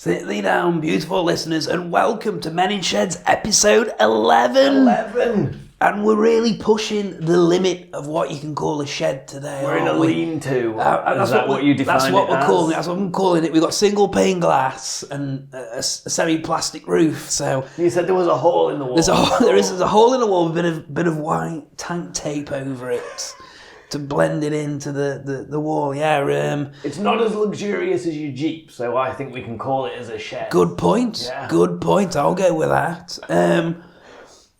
Sit thee down, beautiful listeners, and welcome to Men in Sheds episode 11. And we're really pushing the limit of what you can call a shed today. We're in a lean-to. Is that what you define it as? That's what we're calling it. That's what I'm calling it. We've got single pane glass and a semi-plastic roof. So you said there was a hole in the wall. There's a hole in the wall with a bit of white tank tape over it to blend it into the wall. Yeah. It's not as luxurious as your Jeep, so I think we can call it as a shed. Good point. Yeah. Good point. I'll go with that.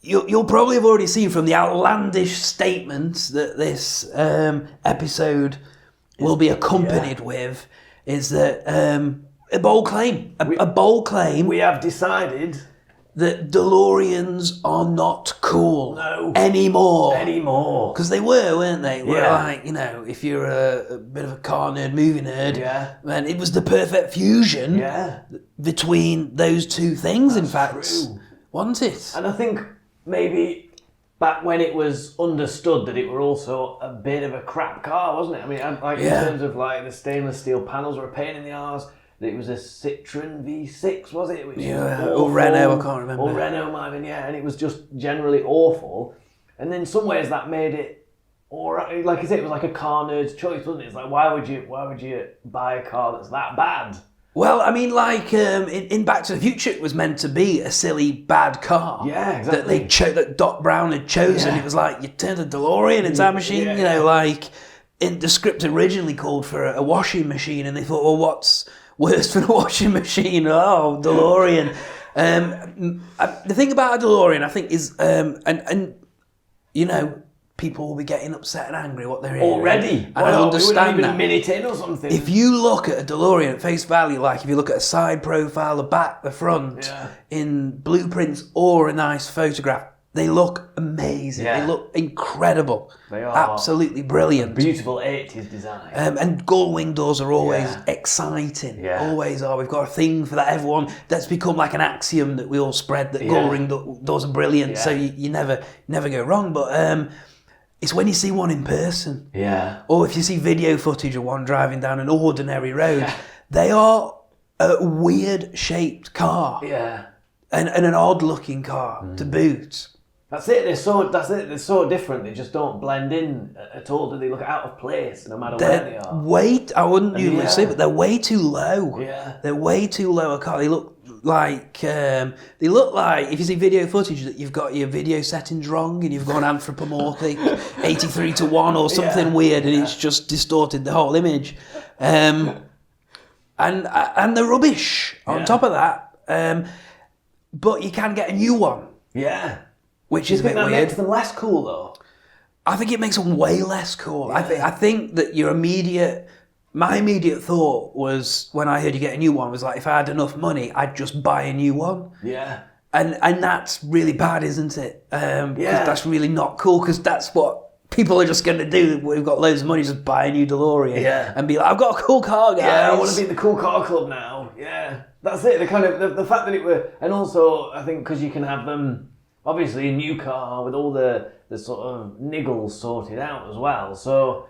You'll probably have already seen from the outlandish statements that this episode will be accompanied with is that a bold claim. A bold claim. We have decided that Deloreans are not cool anymore. Because they were, weren't they? Like, if you're a bit of a car nerd, movie nerd, then it was the perfect fusion between those two things, in fact. True. Wasn't it? And I think maybe back when it was understood that it were also a bit of a crap car, wasn't it? I mean, in terms of like the stainless steel panels were a pain in the arse. It was a Citroen V6, was it? Or Renault, I can't remember. Or Renault, might have been, and it was just generally awful. And in some ways that made it alright. Like I said, it was like a car nerd's choice, wasn't it? It's like, why would you buy a car that's that bad? Well, I mean, like in Back to the Future, it was meant to be a silly, bad car. Yeah, exactly. That Doc Brown had chosen. It was like, you turned a DeLorean into a time machine, like the script originally called for a washing machine, and they thought, well, what's worse than a washing machine? Oh, DeLorean. The thing about a DeLorean, I think, is, people will be getting upset and angry what they're hearing. Already? And I understand even that. A minute in or something. If you look at a DeLorean at face value, like if you look at a side profile, the back, the front, in blueprints or a nice photograph, they look amazing. They look incredible. They are. Absolutely brilliant. Beautiful 80s design. And gull wing doors are always exciting. Always are. We've got a thing for that. Everyone, that's become like an axiom that we all spread, that gull wing doors are brilliant. So you never go wrong. But it's when you see one in person. Yeah. Or if you see video footage of one driving down an ordinary road, they are a weird shaped car. Yeah. And an odd looking car to boot. That's it. They're so different. They just don't blend in at all. Do they look out of place no matter where they are? I wouldn't usually say, but they're way too low. Yeah. They're way too low a car. They look like if you see video footage that you've got your video settings wrong and you've gone anthropomorphic 83:1 or something weird, and it's just distorted the whole image. And they're rubbish on top of that. But you can get a new one. Yeah. Which is a bit weird. That makes them less cool, though. I think it makes them way less cool. Yeah. I think that my immediate thought was, when I heard you get a new one, was like, if I had enough money, I'd just buy a new one. Yeah. And that's really bad, isn't it? Because that's really not cool, because that's what people are just going to do. We've got loads of money, just buy a new DeLorean and be like, I've got a cool car, guys. Yeah, I want to be in the cool car club now. Yeah. That's it. The kind of the fact that it were, and also I think because you can have them. Obviously, a new car with all the sort of niggles sorted out as well. So,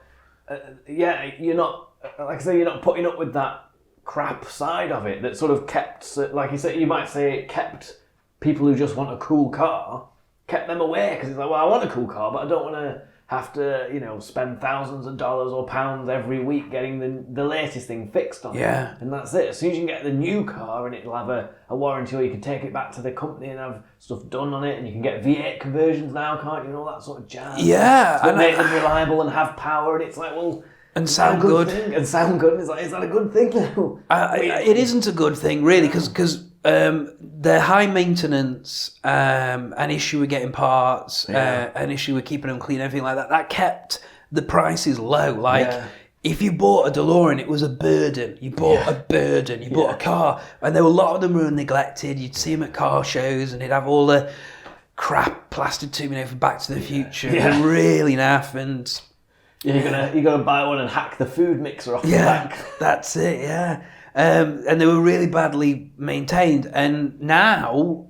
you're not, like I say, you're not putting up with that crap side of it that sort of kept, like you said, you might say it kept people who just want a cool car, kept them away, because it's like, well, I want a cool car, but I don't want to have to, spend thousands of dollars or pounds every week getting the latest thing fixed on it. Yeah. And that's it. As soon as you can get the new car and it'll have a warranty, or you can take it back to the company and have stuff done on it, and you can get V8 conversions now, can't you? And all that sort of jazz. Yeah. And make them reliable and have power, and it's like, well... And sound good. And sound good. And it's like, is that a good thing now? It isn't a good thing, really, because they're high maintenance, an issue with getting parts, an issue with keeping them clean, everything like that. That kept the prices low. If you bought a DeLorean, it was a burden. You bought a burden. You bought a car. And there were a lot of them were neglected. You'd see them at car shows, and they'd have all the crap plastered to me for Back to the Future. They're really naff, and... You're gonna buy one and hack the food mixer off the back. That's it, and they were really badly maintained. And now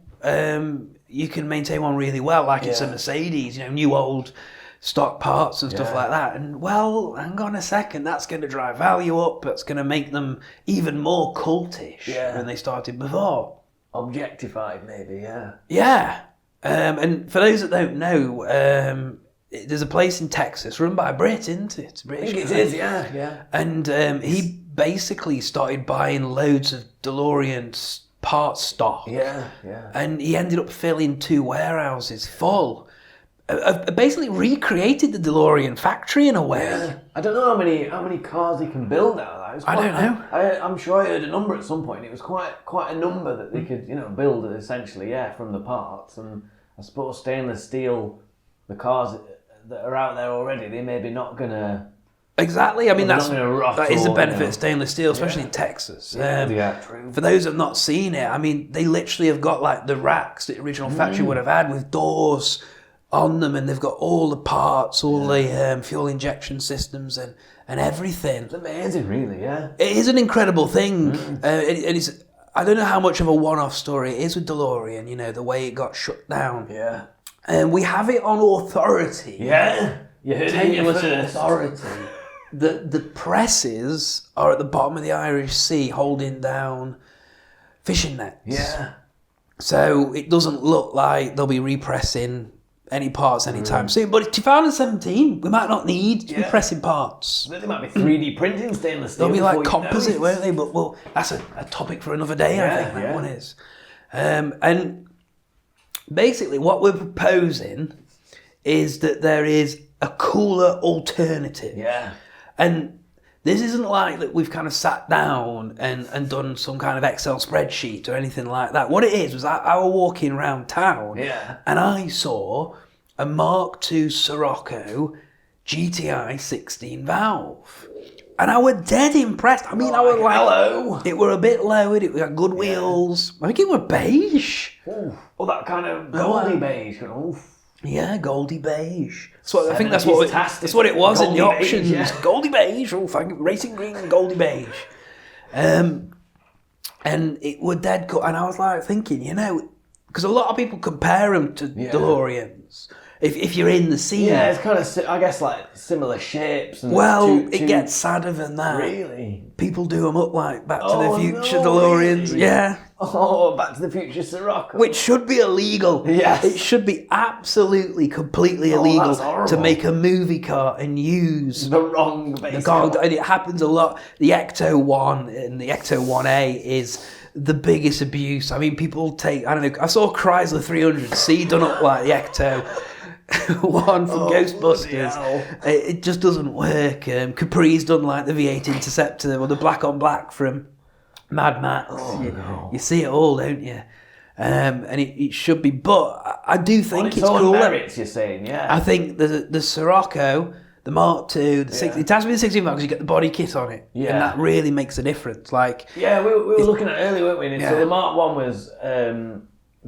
you can maintain one really well, like it's a Mercedes, new old stock parts and stuff like that. And well, hang on a second, that's going to drive value up. That's going to make them even more cultish than they started before. Objectified, maybe, Yeah. And for those that don't know, there's a place in Texas run by a Brit, isn't it? I think it is, yeah. And he basically started buying loads of DeLorean parts stock. Yeah. And he ended up filling 2 warehouses full. Basically recreated the DeLorean factory in a way. Yeah. I don't know how many cars he can build out of that. I don't know. I'm sure I heard a number at some point. It was quite a number that they could build essentially from the parts. And I suppose stainless steel, the cars that are out there already, they maybe not gonna. Exactly. I mean, that is the benefit of of stainless steel, especially in Texas. True. For those that have not seen it, I mean, they literally have got like the racks that the original factory would have had with doors on them, and they've got all the parts, all the fuel injection systems and everything. It's amazing, really, It is an incredible thing. It is. I don't know how much of a one-off story it is with DeLorean, the way it got shut down. Yeah. And we have it on authority. Yeah. You heard it here first. Authority. The presses are at the bottom of the Irish Sea holding down fishing nets. Yeah. So it doesn't look like they'll be repressing any parts anytime soon. But it's 2017. We might not need to be pressing parts. They might be 3D printing stainless steel. They'll be like composite, won't they? But well, that's a topic for another day, I think that one is. And basically what we're proposing is that there is a cooler alternative. Yeah. And this isn't like that we've kind of sat down and done some kind of Excel spreadsheet or anything like that. What it is was I was walking around town and I saw a Mark II Sirocco GTI 16 valve. And I was dead impressed. I mean, I was like, hello. It were a bit lowered, it had good wheels. I think it were beige. Oh, that kind of goldy beige. Oof. Yeah, Goldie beige. So I think that's what it was in the options. Beige, Goldie beige, racing green and Goldie beige. And it were dead cut. And I was like thinking, because a lot of people compare them to DeLoreans. If you're in the scene. Yeah, it's kind of, I guess, like similar shapes. And it gets sadder than that. Really? People do them up like Back to the Future DeLoreans. Really? Yeah. Oh, Back to the Future Sirocco. Which should be illegal. Yes. It should be absolutely, completely illegal to make a movie car and use the wrong base. And it happens a lot. The Ecto 1 and the Ecto 1A is the biggest abuse. I mean, people take, I don't know, I saw Chrysler 300C done up like the Ecto 1 from Ghostbusters. It just doesn't work. Capri's done like the V8 Interceptor or the black on black from Mad Max. You see it all, don't you? And it should be, but I do think it's cooler. Merits, you're saying, I think the Sirocco, the Mark II, it has to be the 16 because you get the body kit on it, and that really makes a difference. Like, we were looking at it earlier, weren't we? So the Mark 1 was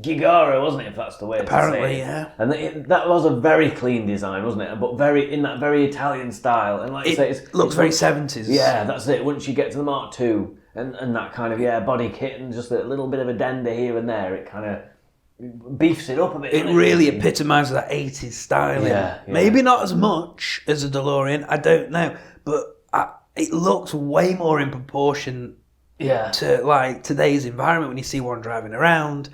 Gigaro, wasn't it? If that's the way. Apparently, And that was a very clean design, wasn't it? But in that very Italian style, and like you say, it looks very 70s. Yeah, that's it. Once you get to the Mark II. And that kind of, body kit and just a little bit of a dender here and there, it kind of beefs it up a bit. It really epitomises that 80s styling. Yeah. Maybe not as much as a DeLorean, I don't know. But it looks way more in proportion to like today's environment when you see one driving around.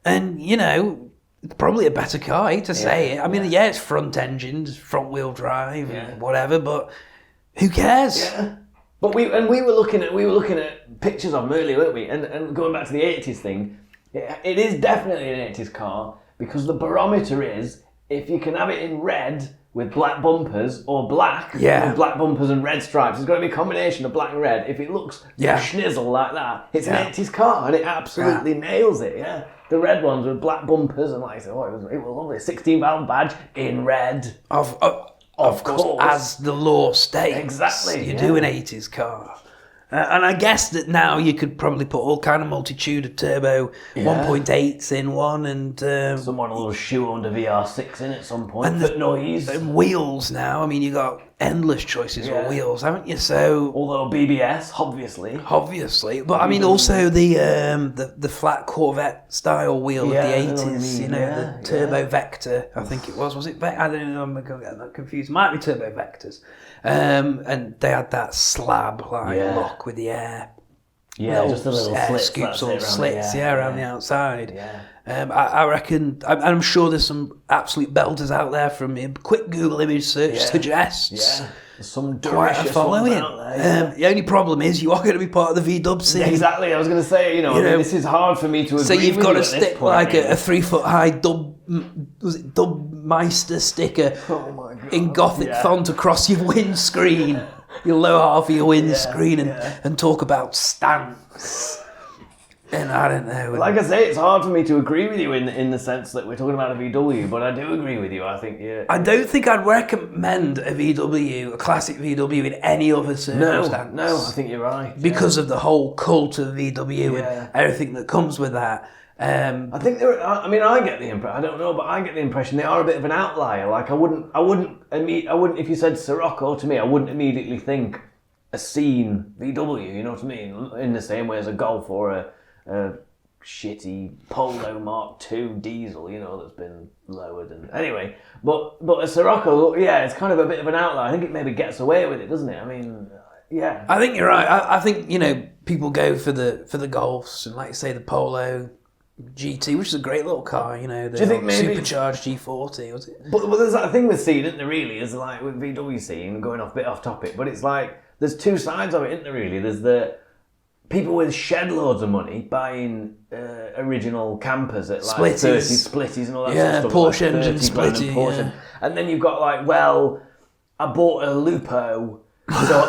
And, it's probably a better car, I hate to say it. I mean, it's front engined, front wheel drive, and whatever, but who cares? Yeah. But we were looking at pictures of them earlier, weren't we? And going back to the 80s thing, it is definitely an 80s car because the barometer is if you can have it in red with black bumpers or black with black bumpers and red stripes. It's got to be a combination of black and red. If it looks schnizzle like that, it's an 80s car and it absolutely nails it. Yeah, the red ones with black bumpers and like I said, it was lovely. 16 valve badge in red. Of course, as the law states. Exactly. You do an 80s car. And I guess that now you could probably put all kind of multitude of turbo 1.8s in one and... someone will shoe under VR6 in at some point for noise. And wheels now. I mean, you got endless choices of wheels, haven't you? So although BBS, obviously, but I mean also the flat Corvette style wheel of the 80s, the Turbo Vector, I think it was it I don't know, I'm getting that confused, might be Turbo Vectors, and they had that slab look with the air. Yeah, just the little air slits, scoops or slits, the around the outside. Yeah. I reckon, I'm sure there's some absolute belters out there from a quick Google image search suggests. Yeah. There's some quite a following. The only problem is you are going to be part of the V-dub scene. Exactly, I was going to say, I mean, this is hard for me to agree. So you've got to stick like a 3 foot high Dubmeister sticker in Gothic font across your windscreen. Your lower half of your windscreen and talk about stance. And I don't know. Like I say, it's hard for me to agree with you in the sense that we're talking about a VW, but I do agree with you. I think I don't think I'd recommend a VW, a classic VW, in any other circumstance. No, I think you're right. Because of the whole cult of VW and everything that comes with that. I think I get the impression. I don't know, but I get the impression they are a bit of an outlier. Like I wouldn't. If you said Sirocco to me, I wouldn't immediately think a scene VW. You know what I mean? In the same way as a Golf or a shitty Polo Mark II diesel. That's been lowered. And anyway, but a Sirocco, it's kind of a bit of an outlier. I think it maybe gets away with it, doesn't it? I mean, yeah. I think you're right. I think people go for the Golfs and, like you say, the Polo GT, which is a great little car, Do you think maybe supercharged G40, was it? But there's that thing with scene, isn't there? Really, is like with VW scene, going off topic. But it's like there's two sides of it, isn't there? Really, there's the people with shed loads of money buying original campers at like 30 splitties and all that sort of stuff. Porsche engine splitty, and then you've got like, I bought a Lupo.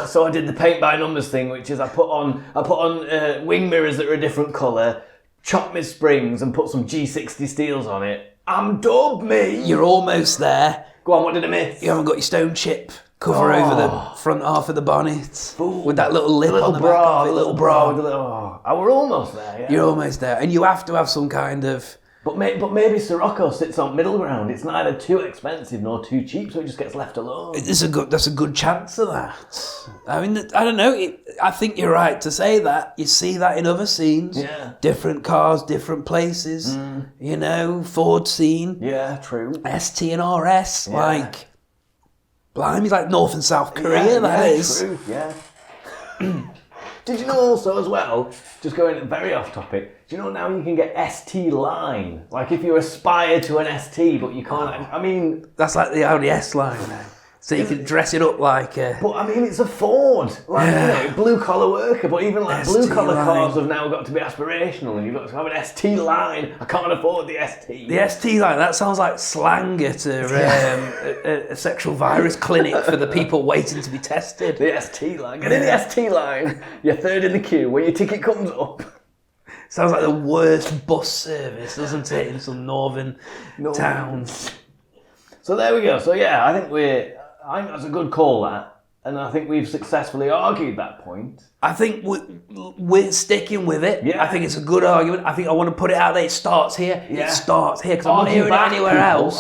So I did the paint by numbers thing, which is I put on wing mirrors that are a different colour, chop my springs and put some G60 steels on it. I'm dub, me. You're almost there. Go on, what did I miss? You haven't got your stone chip cover over the front half of the bonnet. With that little lip on the back of it, little bra. We're almost there, yeah. You're almost there. And you have to have some kind of... But maybe Sirocco sits on middle ground. It's neither too expensive nor too cheap, so it just gets left alone. That's a good chance of that. I mean, I don't know. I think you're right to say that. You see that in other scenes. Yeah. Different cars, different places. Ford scene. Yeah, true. ST and RS. Yeah. Blimey, like North and South Korea, that is. True, yeah. Did you know also as well, just going very off topic, do you know now you can get ST line? Like if you aspire to an ST, but you can't, I mean... That's like the Audi S line now. So you can dress it up like a... But I mean, it's a Ford. Blue collar worker. But even like blue collar cars have now got to be aspirational, and you've got to have an ST line. I can't afford the ST. The ST line, that sounds like slang at a sexual virus clinic for the people waiting to be tested. The ST line. Get in the ST line. You're third in the queue when your ticket comes up. Sounds like the worst bus service, doesn't it, in some northern towns. So there we go. So yeah, I think that's a good call, that. And I think we've successfully argued that point. I think we're sticking with it. Yeah. I think it's a good argument. I think I want to put it out there. It starts here. Yeah. It starts here because I'm not hearing it anywhere else.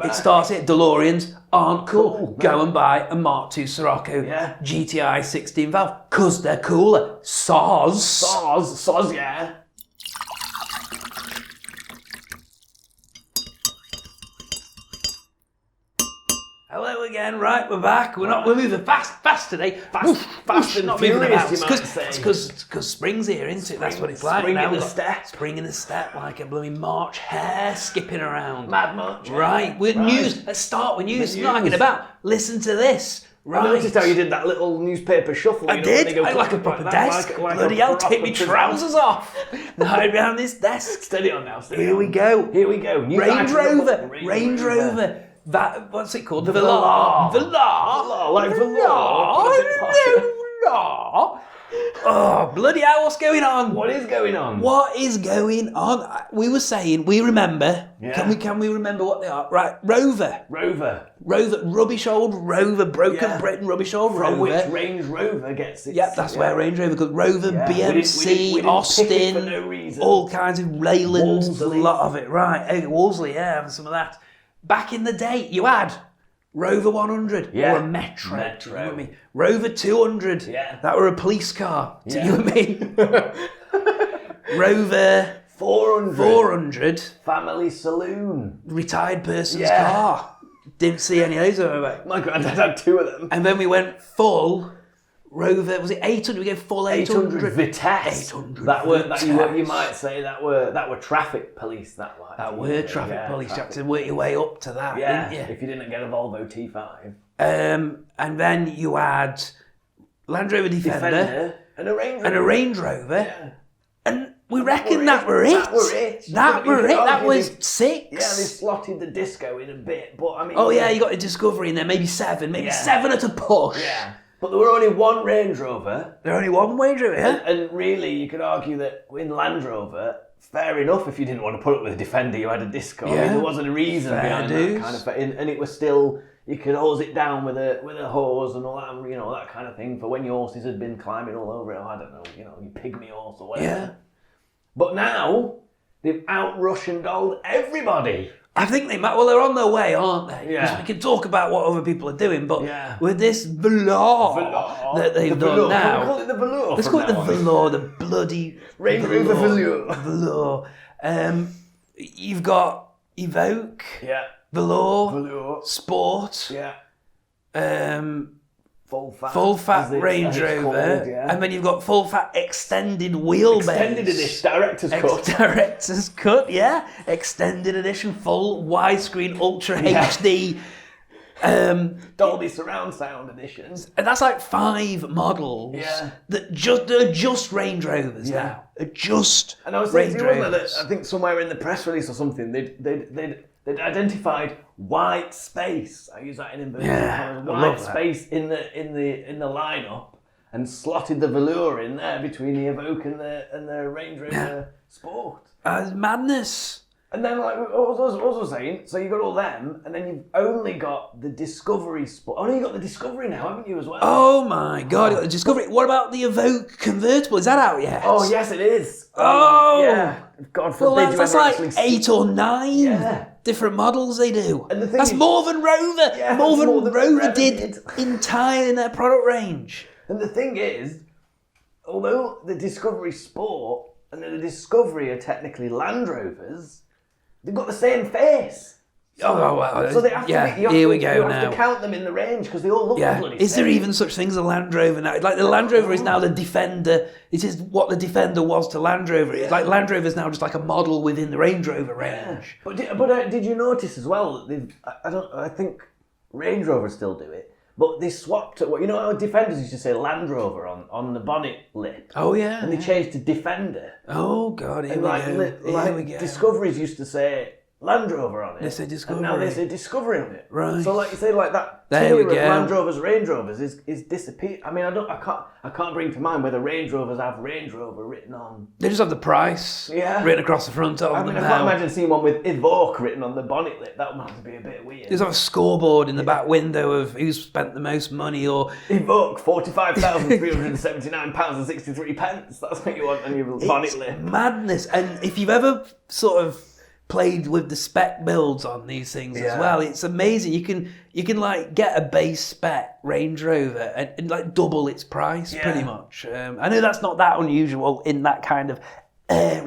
It starts here. Deloreans aren't cool. Go and buy a Mark II Sirocco GTI 16 valve because they're cooler. Soz, yeah. Hello again, right, we're back. We're moving fast today. Fast and not moving furious, about. you might say. It's because spring's here, isn't it? That's what it's like. Spring now. in the step. Spring in the step, like a blooming March hare skipping around. Mad March. Right, with news. Let's start with news. Not hanging about. Listen to this. Right. I noticed how you did that little newspaper shuffle. I did. I like a proper desk. Bloody hell, take me trousers off. And hide behind this desk. Steady on now. Here we go. Range Rover. That, what's it called? The Velar. Like Velar. Oh, bloody hell, what's going on? What is going on? We were saying, we remember. Yeah. Can we remember what they are? Right, Rover. Rubbish old Rover, broken Britain, rubbish old Rover. From which Range Rover gets its... Yep, that's where Range Rover goes. Rover, BMC, we didn't Austin, pick it for no reason. all kinds of Leyland, a lot of it. Right, Wolseley, have some of that. Back in the day, you had Rover 100 Yeah. or a Metro. Metro. You know what I mean? Rover 200. Yeah. That were a police car. Do Yeah. you know what I mean? Rover 400. Family saloon. Retired person's Yeah. car. Didn't see any of those. My granddad had 2 of them. And then we went full Rover. Was it 800? We gave full 800. Vitesse. 800 You might say that were traffic police. That were traffic police. You had to work your way up to that, Yeah, didn't you? if you didn't get a Volvo T5. And then you had Land Rover Defender and a Range Rover. and a Range Rover. Yeah. And we reckon that were it. That were it. That were it. That was 6. Yeah, they slotted the disco in a bit, but I mean... Oh yeah, you got a Discovery in there, maybe 7. Maybe 7 at a push. Yeah. But there were only one Range Rover. There only one Range Rover, yeah? And really, you could argue that in Land Rover, fair enough if you didn't want to put up with a Defender, you had a disco. I mean, there wasn't a reason behind that kind of thing. And it was still, you could hose it down with a hose and all that, you know, that kind of thing for when your horses had been climbing all over it. Or I don't know, you know, your pygmy horse or whatever. Yeah. But now, they've out-rushed and dolled everybody. I think they might. Well, they're on their way, aren't they? Yeah. 'Cause we can talk about what other people are doing, but Yeah. with this velour that they've done now, Can we call it the velour? let's call it the velour, the bloody Range Rover velour. Velour. You've got Evoque, Yeah. velour, Sport, Yeah. full fat Range Rover, and then you've got full fat extended wheelbase. Extended edition, director's cut. Director's cut, yeah. Extended edition, full widescreen, ultra HD. Dolby surround sound editions. And that's like 5 models that they're just Range Rovers now. They're just And I was Range saying, wasn't Rovers. that I think somewhere in the press release or something, they'd identified white space. I use that in inverted commas. White space in the lineup, and slotted the velour in there between the Evoque and the Range Rover Sport. Madness. And then, like, what was I saying? So you got all them, and then you've only got the Discovery Sport. Oh no, you got the Discovery now, haven't you, as well? Oh my God! You got the Discovery. What about the Evoque convertible? Is that out yet? Oh yes, it is. Oh yeah. God forbid well, you that's ever like actually see. 8 or 9 different models they do. And the thing that's is- more than Rover. Yeah, more that's than more than Rover Rover did did. entire in their product range. And the thing is, although the Discovery Sport and the Discovery are technically Land Rovers, they've got the same face. Oh, well, So they have to be, you have to count them in the range because they all look the bloody Is there same. even such thing as a Land Rover now? Like the Land Rover is now the Defender. It is what the Defender was to Land Rover. It's like Land Rover is now just like a model within the Range Rover range. But did you notice as well that they've? I think Range Rover still do it, but they swapped it. You know how Defenders used to say Land Rover on the bonnet lip, Oh yeah. and they changed to Defender. Oh God, here And we like, go. Here we go. Discoveries used to say Land Rover on it. They say Discovery. And now they say Discovery on it. Right. So like you say, like that There tier we of go. Land Rovers, Range Rovers is disappeared. I mean, I can't bring to mind whether Range Rovers have Range Rover written on. They just have the price written across the front of I them mean, I now. can't imagine seeing one with Evoque written on the bonnet lip. That would have to be a bit weird. There's a scoreboard in the back window of who's spent the most money, or Evoque, £45,379.63. That's what you want on your bonnet lip. madness. And if you've ever sort of played with the spec builds on these things as well, it's amazing. You can like get a base spec Range Rover and like double its price pretty much. I know that's not that unusual in that kind of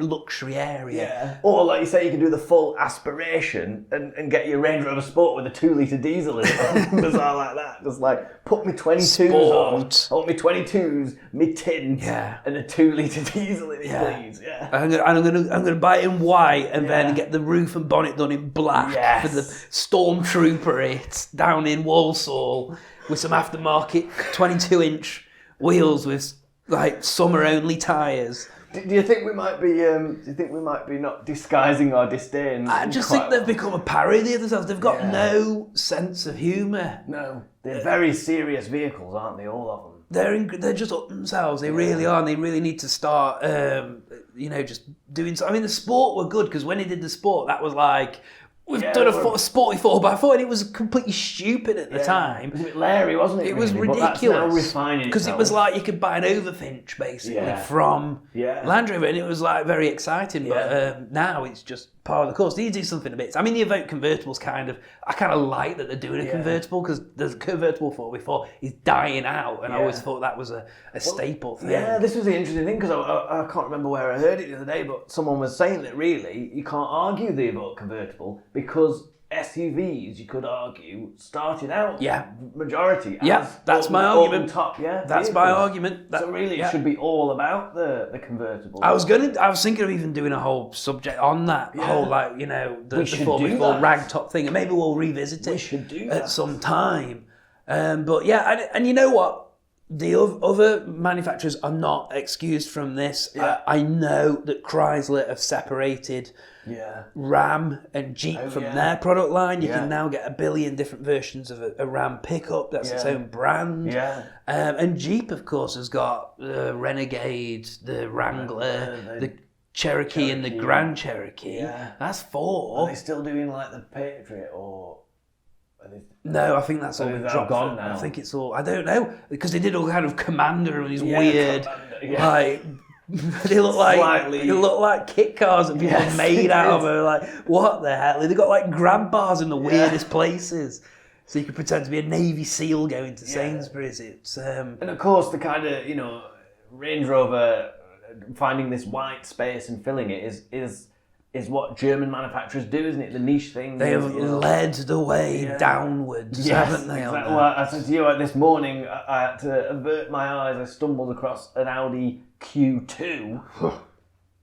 luxury area. Yeah. Or like you say, you can do the full aspiration and get your Range Rover Sport with a 2-litre diesel in it. Bizarre like that. Just like put me 22s Sport. on. I want me 22s, me tins, Yeah. and a 2-litre diesel in it, Yeah. please. Yeah. I'm gonna buy it in white and then get the roof and bonnet done in black Yes. for the Stormtrooper it down in Walsall with some aftermarket 22-inch wheels with like summer only tyres. Do you think we might be? Do you think we might be not disguising our disdain? I just quite think they've well? become a parody of themselves. They've got no sense of humour. No, they're very serious vehicles, aren't they? All of them. They're just up themselves. They really are. And they really need to start, just doing. I mean, the Sport were good because when he did the Sport, that was like we've done a sporty 4x4, and it was completely stupid at the time. It was a bit Larry, wasn't it? It was really? ridiculous. But that's now refining because it was like you could buy an Overfinch basically from Land Rover, and it was like very exciting. But now it's just part of the course. They do something a bit. I mean, the Evoque convertible's I kind of like that they're doing a convertible, because there's a convertible for before is dying out, and I always thought that was a staple thing. Yeah, this was the interesting thing, because I can't remember where I heard it the other day, but someone was saying that really you can't argue the Evoque convertible, because SUVs, you could argue, started out majority as that's my argument. Top, that's my argument. So really, it should be all about the convertible. I was thinking of even doing a whole subject on that whole, like, you know, the 4x4 rag top thing, and maybe we'll revisit it. We should do that at some time. But yeah, and you know what? The other manufacturers are not excused from this. Yeah. I know that Chrysler have separated Ram and Jeep from their product line. You can now get a billion different versions of a Ram pickup. That's its own brand. Yeah. And Jeep, of course, has got the Renegade, the Wrangler, the Cherokee and the Grand Cherokee. Yeah. That's 4. Are they still doing like the Patriot, or... No, I think that's all been dropped gone now. I think it's all... I don't know, because they did all kind of Commander and these weird... Like... They look like kit cars that people made out of her. Like, what the hell? They got like grab bars in the weirdest places. So you could pretend to be a Navy SEAL going to Sainsbury's. It's And of course, the kind of, you know, Range Rover finding this white space and filling it is what German manufacturers do, isn't it? The niche thing. They have led the way downwards, haven't they? Exactly. Well, I said to you this morning, I had to avert my eyes. I stumbled across an Audi Q2.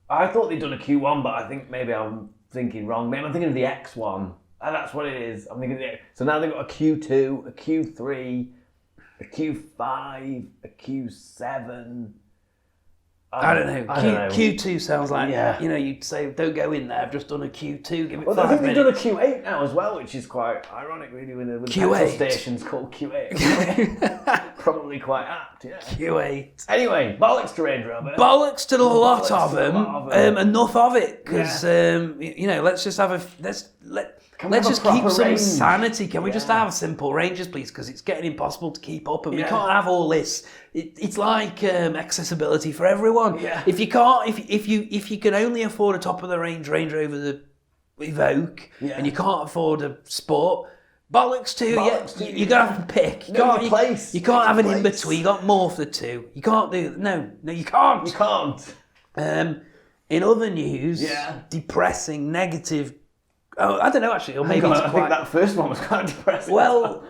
I thought they'd done a Q1, but I think maybe I'm thinking wrong. Maybe I'm thinking of the X1. And that's what it is. I'm thinking of the X. So now they've got a Q2, a Q3, a Q5, a Q7. I don't know. Q2 sounds like, you know, you'd say, don't go in there, I've just done a Q2, give it 5 minutes. I think they've done a Q8 now as well, which is quite ironic, really, with the petrol stations called Q8. Probably quite apt, Q8. Anyway, bollocks to Range Rover. Bollocks to the lot of them. Enough of it, because, you know, let's just have let's just keep some sanity. Can we just have simple ranges, please? Because it's getting impossible to keep up, and we can't have all this. It's like accessibility for everyone. Yeah. If you can't, if you can only afford a top of the range Range Rover the Evoque, and you can't afford a Sport, bollocks to you. You're gonna have to pick. You can't have an in between. You got morph the two. You can't do no. You can't. You can't. In other news, depressing, negative. Oh, I don't know actually, or maybe I think that first one was quite depressing. Well,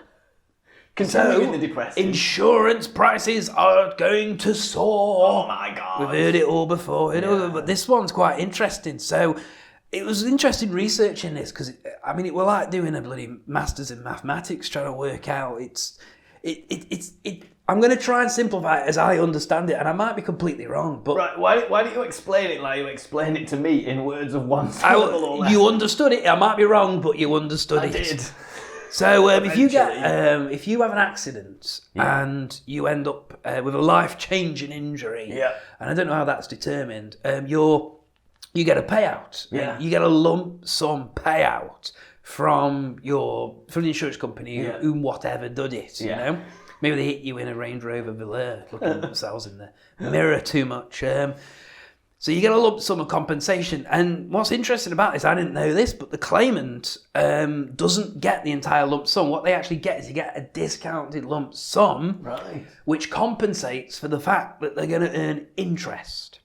continuing the depressing. Insurance prices are going to soar. Oh my God! We've heard it all before, but this one's quite interesting. So it was interesting researching this, because it were like doing a bloody masters in mathematics, trying to work out. I'm going to try and simplify it as I understand it, and I might be completely wrong. But right, why don't you explain it like you explained it to me in words of one syllable or less? You understood it. I might be wrong, but you understood it. I did. So if you have an accident and you end up with a life-changing injury, and I don't know how that's determined, you get a payout. You get a lump sum payout from the insurance company who whatever did it. You know. Maybe they hit you in a Range Rover Velour, looking at themselves in the mirror too much. So you get a lump sum of compensation. And what's interesting about this, I didn't know this, but the claimant doesn't get the entire lump sum. What they actually get is you get a discounted lump sum, which compensates for the fact that they're going to earn interest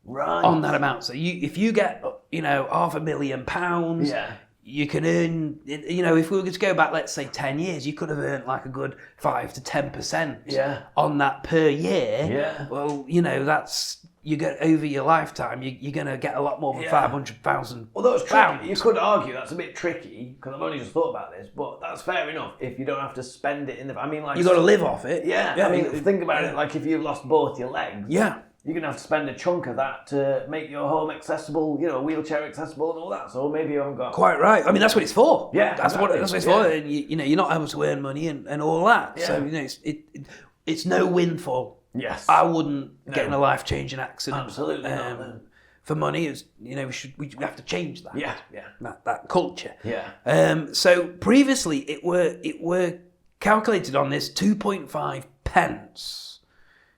on that amount. So if you get, £500,000, you can earn, if we were to go back, let's say 10 years, you could have earned like a good 5 to 10% on that per year. Yeah. Well, that's, you get over your lifetime, you're going to get a lot more than 500,000. Well, that's tricky. You could argue that's a bit tricky, because I've only just thought about this, but that's fair enough if you don't have to spend it in the, you've got to live off it. Yeah. Think about it, like if you've lost both your legs. Yeah. You're going to have to spend a chunk of that to make your home accessible, wheelchair accessible and all that. So maybe you haven't got... Quite right. I mean, that's what it's for. Yeah, that's what it's for. And you're not able to earn money and all that. Yeah. So, it's no windfall. Yes. I wouldn't get in a life-changing accident. Absolutely not. For money, we have to change that. Yeah. That culture. Yeah. So previously, it were calculated on this 2.5 pence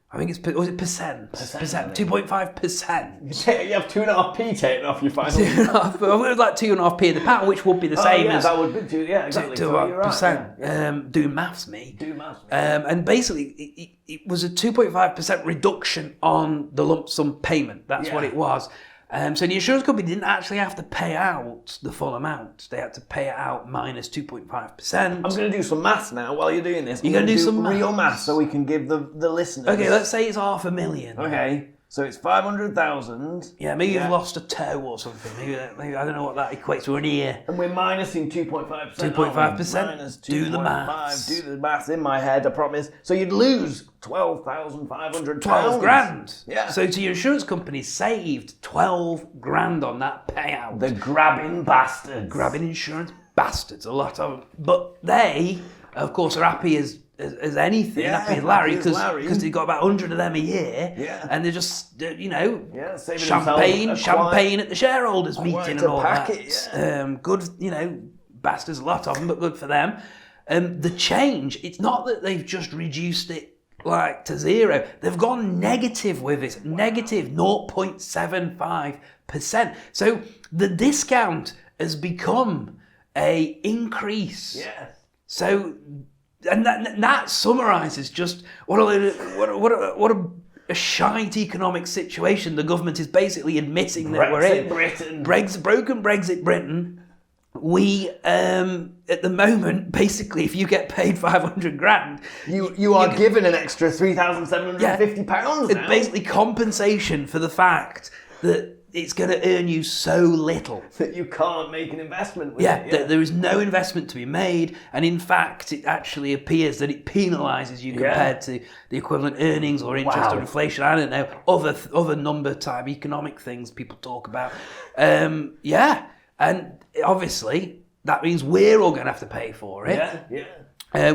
I think it's, was it percent? Percent. 2.5%. You have 2.5p taken off your final. 2.5, it was like 2.5p in the pound, which would be the same as that would be exactly. So you're right, percent. yeah. Doing maths, me. Do maths. And basically, it was a 2.5% reduction on the lump sum payment. That's what it was. So the insurance company didn't actually have to pay out the full amount. They had to pay it out minus 2.5%. I'm going to do some maths now while you're doing this. You're going to do some real maths so we can give the listeners. Okay, let's say it's 500,000. Okay, so it's 500,000. Yeah, maybe you've lost a toe or something. Maybe I don't know what that equates to, an ear. And we're minusing 2.5%. 2.5%. Minus 2.5. Do the maths. Do the maths in my head, I promise. So you'd lose 12,500 12 grand. Yeah. So your insurance company saved 12 grand on that payout. The grabbing bastards. Grabbing insurance bastards, a lot of them. But they, of course, are happy as anything, happy as Larry, because they've got about 100 of them a year. Yeah. And they're just, saving champagne at the shareholders meeting and all packet, that. Good, bastards, a lot of them, but good for them. The change, it's not that they've just reduced it like to zero. They've gone negative with it. Negative 0.75%. So the discount has become a increase. Yes. So, and that summarises just what a shite economic situation the government is basically admitting that we're in. Britain. Broken Brexit Britain. We, at the moment, basically, if you get paid 500 grand... You are given an extra £3,750 now. It's basically compensation for the fact that it's going to earn you so little. That you can't make an investment with it. Yeah, there is no investment to be made, and in fact, it actually appears that it penalises you compared to the equivalent earnings or interest or inflation. I don't know, other number-type economic things people talk about. And obviously, that means we're all going to have to pay for it.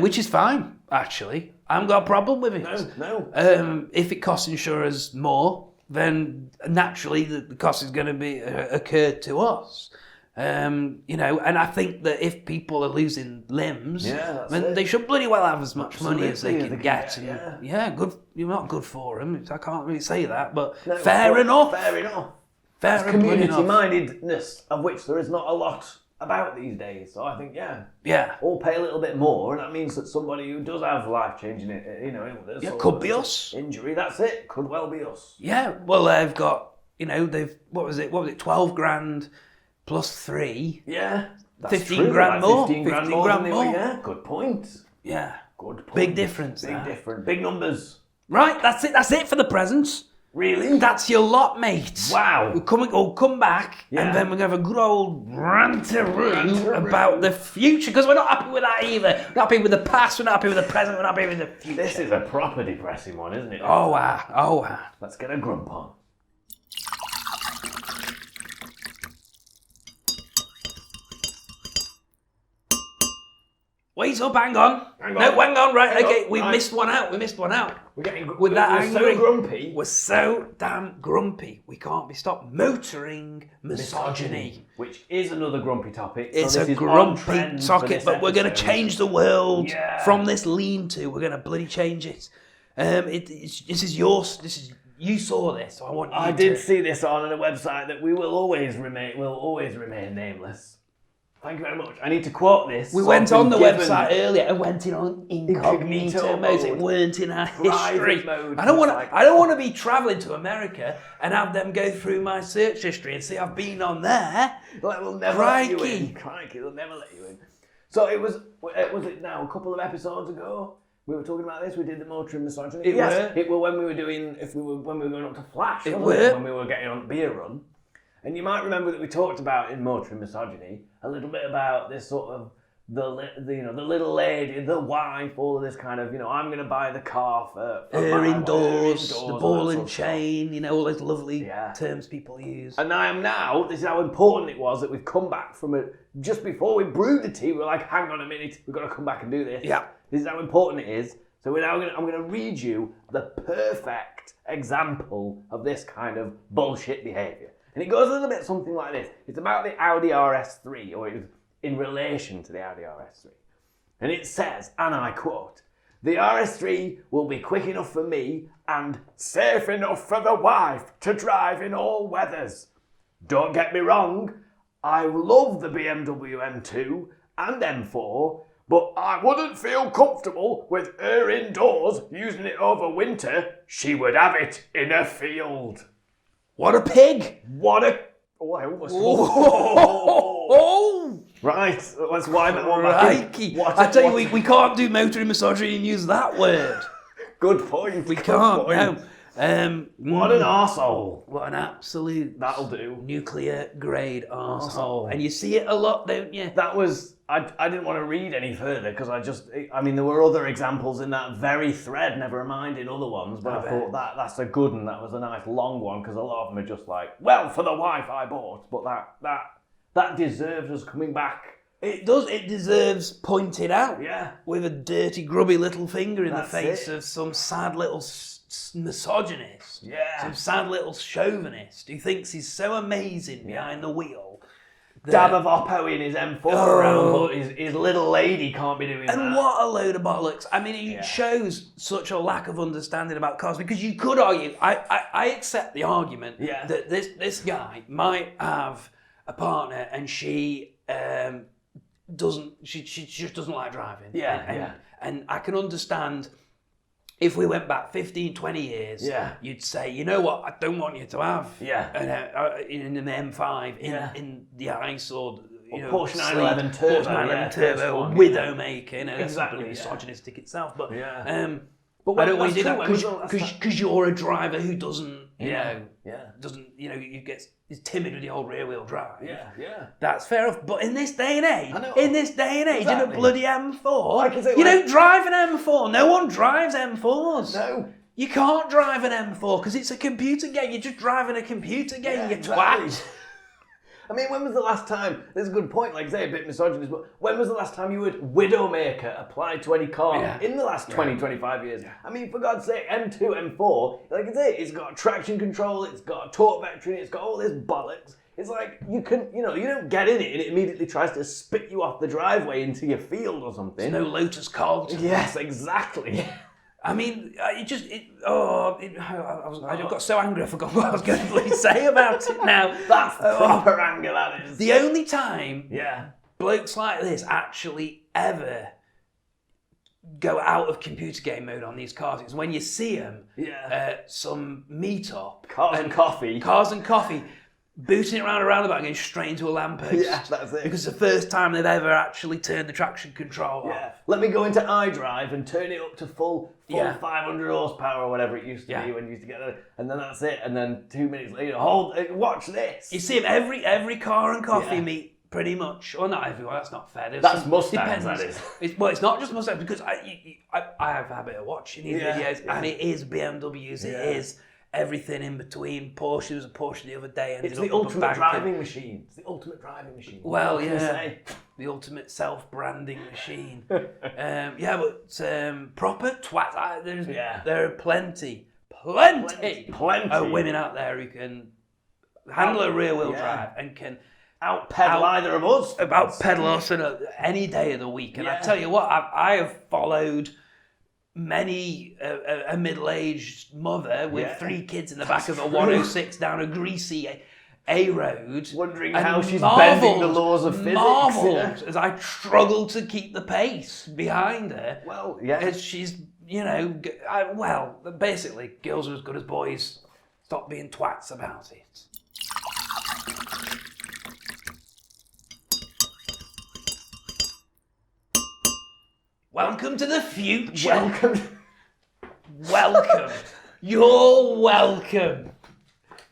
Which is fine, actually. I haven't got a problem with it. No. If it costs insurers more, then naturally the cost is going to be occurred to us. And I think that if people are losing limbs, then they should bloody well have as much money as they can get. Good. You're not good for them. I can't really say that, but fair enough. It's community-mindedness, of which there is not a lot about these days. So I think, all pay a little bit more, and that means that somebody who does have life-changing, illness, could be us. Injury, that's it. Could well be us. Yeah, well, they've got, what was it, 12 grand plus 3. Yeah, that's 15 true, grand more. 15 grand more. Yeah, good point. Yeah. Good point. Big difference. Big numbers. Right, that's it for the presents. Really? That's your lot, mate. Wow. We'll come back, and then we're going to have a good old ranteroo about the future, because we're not happy with that either. We're not happy with the past, we're not happy with the present, we're not happy with the future. This is a proper depressing one, isn't it? Oh, wow. Let's get a grump on. Wait up, hang on. Right, okay, we missed one out. We're getting We're so grumpy. We're so damn grumpy. We can't be stopped. Motoring misogyny. Which is another grumpy topic. It's a grumpy topic, but we're going to change the world from this lean-to. We're going to bloody change it. You saw this, so I want you I did see this on a website that will always remain nameless. Thank you very much. I need to quote this. We went on the website earlier and went in on incognito mode. It weren't in our history. Mode. I don't want to be travelling to America and have them go through my search history and see I've been on there. We'll never let you in. Crikey, they'll never let you in. Was it now a couple of episodes ago? We were talking about this. We did the motoring misogyny. It was when we were going up to Flash. When we were getting on beer run. And you might remember that we talked about in Motoring Misogyny a little bit about this sort of the little lady, the wife, all of this kind of, I'm going to buy the car for her indoors, the ball and chain, all those lovely terms people use. And this is how important it was that we've come back from it just before we brewed the tea. We were like, hang on a minute, we've got to come back and do this. Yeah. This is how important it is. So I'm going to read you the perfect example of this kind of bullshit behaviour. And it goes a little bit something like this. It's about the Audi RS3, or it was in relation to the Audi RS3. And it says, and I quote, The RS3 will be quick enough for me and safe enough for the wife to drive in all weathers. Don't get me wrong, I love the BMW M2 and M4, but I wouldn't feel comfortable with her indoors using it over winter. She would have it in a field. What a pig! What a... Oh, I almost... Oh! Right, let's wind that one back in. I tell you, we can't do motoring misogyny and use that word. Good point. We can't, no. What an arsehole. What an absolute... That'll do. Nuclear grade arsehole. And you see it a lot, don't you? That was... I didn't want to read any further because there were other examples in that very thread, never mind in other ones, but I thought that's a good one. That was a nice long one because a lot of them are just like, well, for the wife I bought, but that deserves us coming back. It does. It deserves pointed out. Yeah. With a dirty, grubby little finger in That's the face it. of some sad little misogynist. Yeah. Some sad little chauvinist who thinks he's so amazing behind the wheel. Dab of Oppo in his M4 around, but his little lady can't be doing that. And what a load of bollocks. I mean, it shows such a lack of understanding about cars because you could argue, I accept the argument that this guy might have a partner and she just doesn't like driving. And I can understand if we went back 15, 20 years, you'd say, you know what, I don't want you to have in an M5, in the ICE or Porsche 911 Turbo, Porsche 911 Turbo, Widowmaker, that's exactly misogynistic itself. But but I don't want you to do that because you're a driver who doesn't, is timid with the old rear wheel drive. That's fair enough. But in this day and age, in a bloody M4, you don't drive an M4. No one drives M4s. No. You can't drive an M4 because it's a computer game. You're just driving a computer game, you twat. I mean, when was the last time, there's a good point, like I say, a bit misogynist, but when was the last time you heard Widowmaker applied to any car in the last 20, 25 years? I mean, for God's sake, M2, M4, like I say, it's got traction control, it's got a torque vectoring, it's got all this bollocks. It's like, you don't get in it and it immediately tries to spit you off the driveway into your field or something. There's no Lotus Carlton. Yes, exactly. I mean, I got so angry I forgot what I was going to say about it now. That's proper anger, that is. The only time blokes like this actually ever go out of computer game mode on these cars is when you see them at some meet-up. Cars and coffee, booting it around a roundabout and going straight into a lamppost. Yeah, that's it. Because it's the first time they've ever actually turned the traction control off. Let me go into iDrive and turn it up to full 500 horsepower or whatever it used to be when you used to get there. And then that's it. And then 2 minutes later, watch this. You see them every car and coffee meet. Pretty much, or not everyone. That's not fair. That's Mustangs, that is. It's not just Mustangs because I have a habit of watching these videos, and it is BMWs. It is everything in between. Porsche. There was a Porsche the other day. It's the ultimate driving machine. It's the ultimate driving machine. Well, the ultimate self-branding machine. But proper twat. There are plenty of women out there who can handle a rear-wheel drive and can out-pedal either of us. Out-pedal us any day of the week. And I tell you what, I have followed many a middle-aged mother with 3 kids in the back of a 106 down a greasy A road. Wondering how she's bending the laws of physics. Marvelled as I struggle to keep the pace behind her. Well, as she's, basically, girls are as good as boys. Stop being twats about it. Welcome to the future. Welcome. You're welcome.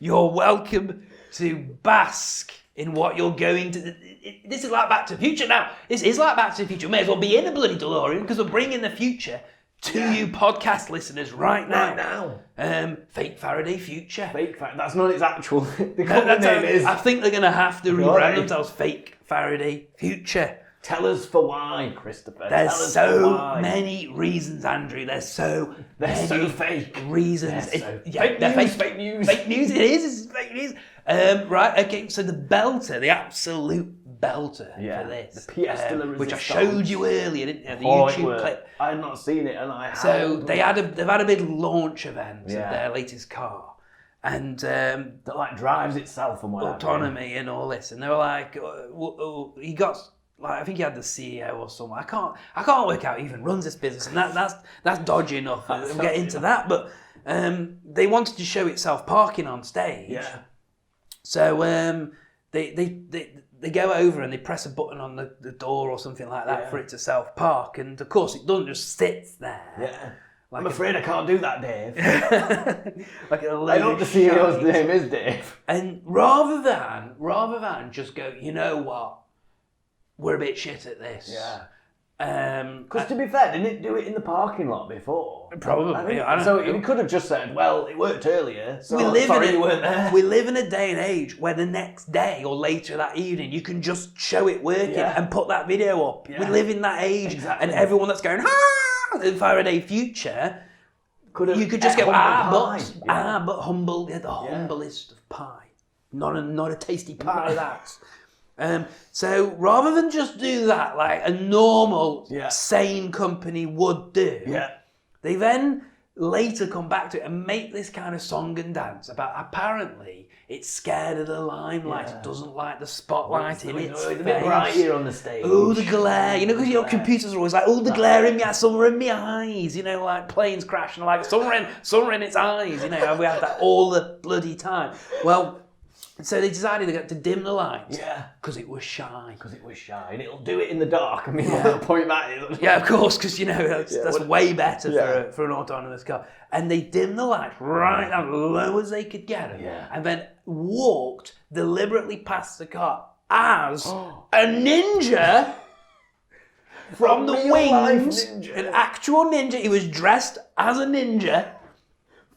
You're welcome to bask in what you're going to... This is like Back to the Future now. This is like Back to the Future. We may as well be in a bloody DeLorean because we're bringing the future to you podcast listeners right now. Fake Faraday Future. That's not its actual... The company name is... I think they're going to have to rebrand themselves Fake Faraday Future. Tell us for why, Christopher. There's so many reasons, Andrew. They're so fake. Reasons. Fake news. Fake news. It is. It's fake news. Right, okay, so the belter, the absolute belter for this, the pièce de la which I résistance. showed you earlier, didn't you? The Oh, YouTube clip. I had not seen it, and I So they've had a big launch event of their latest car, and that like drives itself and whatever. autonomy and all this, and they were like, he got. Like, I think he had the CEO or someone. I can't work out who even runs this business, and that's dodgy enough. We'll get into that, but they wanted to show it self-parking on stage. Yeah. So they go over and they press a button on the door or something like that for it to self-park, and of course it doesn't just sit there. Yeah. Like I'm afraid I can't do that, Dave. Like a I know the CEO's name is Dave. And rather than just go, you know what, we're a bit shit at this. Yeah. Because to be fair, didn't it do it in the parking lot before? Probably. I don't so know. it could have just said, well, it worked earlier, so we live sorry in you weren't there. We live in a day and age where the next day or later that evening you can just show it working and put that video up. Yeah. We live in that age, Exactly. and everyone that's going, in Faraday Future, you could just go, but humble, the humblest of pie. Not a tasty pie, that. So rather than just do that like a normal, sane company would do, they then later come back to it and make this kind of song and dance about apparently it's scared of the limelight, it doesn't like the spotlight in its face. It's a bit bright here on the stage. Oh, the glare. You know, because your computers are always like, oh, the glare in me, somewhere in my eyes. You know, like planes crashing, like somewhere in its eyes. You know, we have that all the bloody time. Well, so they decided to dim the lights. Yeah. Because it was shy. And it'll do it in the dark. I mean, what the point that is. Yeah, of course, because, you know, that's way better for an autonomous car. And they dimmed the lights right down, low as they could get them. Yeah. And then walked deliberately past the car as a ninja from the wings. An actual ninja. He was dressed as a ninja.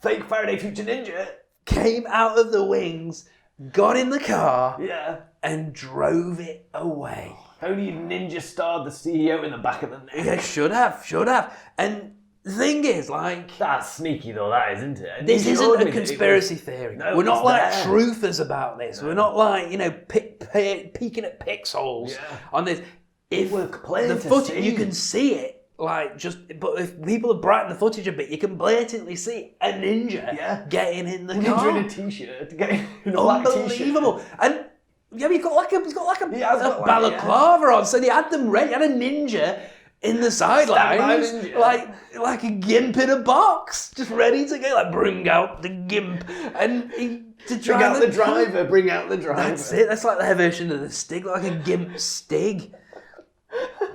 Fake Faraday Future ninja. Came out of the wings, got in the car, and drove it away. Only ninja starred the CEO in the back of the neck. Yeah, should have. And the thing is, like... That's sneaky though, that isn't it? This isn't a conspiracy theory. No, we're not like there. truthers about this. No. We're not like, you know, peeking at pixels on this. If the footage, you can see it. Like but if people have brightened the footage a bit, you can blatantly see a ninja getting in the car. Ninja in a t-shirt, getting in a black t-shirt. Unbelievable. And he's got like a balaclava on, so they had them ready. Had a ninja in the sidelines, like a gimp in a box, just ready to go. Like bring out the gimp and bring out the driver. Bring out the driver. That's it. That's like their version of the Stig, like a gimp Stig.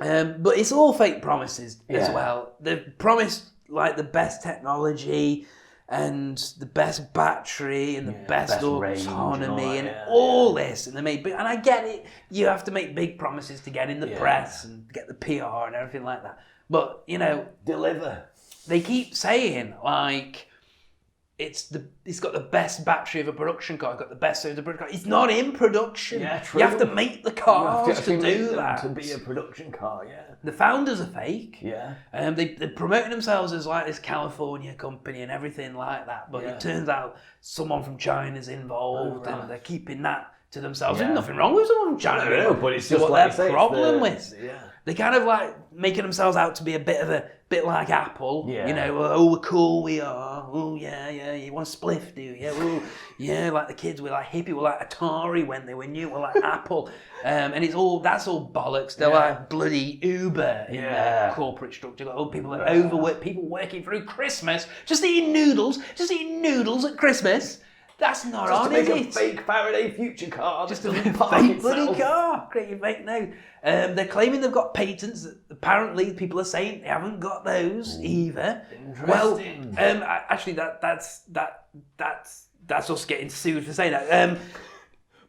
But it's all fake promises as well. They've promised like the best technology and the best battery and the best autonomy and all this, and they made big, and I get it. You have to make big promises to get in the press and get the PR and everything like that. But you know, deliver. They keep saying like it's got the best battery of a production car. It's got the best of the production car. It's not in production. Yeah, true. You have to make the cars to do that. To be a production car, The founders are fake. Yeah. They're promoting themselves as like this California company and everything like that. But it turns out someone from China's involved and they're keeping that to themselves. There's nothing wrong with someone from China. No, but it's just what like their problem with. Yeah. They kind of like making themselves out to be a bit like Apple. Yeah. You know, oh, we're cool, we are. Oh, yeah, you want a spliff, do you? Yeah, oh, yeah, like the kids were like hippie, were like Atari when they were new, were like Apple. And that's all bollocks. They're like bloody Uber in their corporate structure. Like, people that overwork, people working through Christmas, just eating noodles at Christmas. That's not just on, to make is a fake Faraday Future car. Just a fake bloody car. Create a fake name. They're claiming they've got patents. Apparently, people are saying they haven't got those either. Interesting. Well, actually, that's us getting sued for saying that.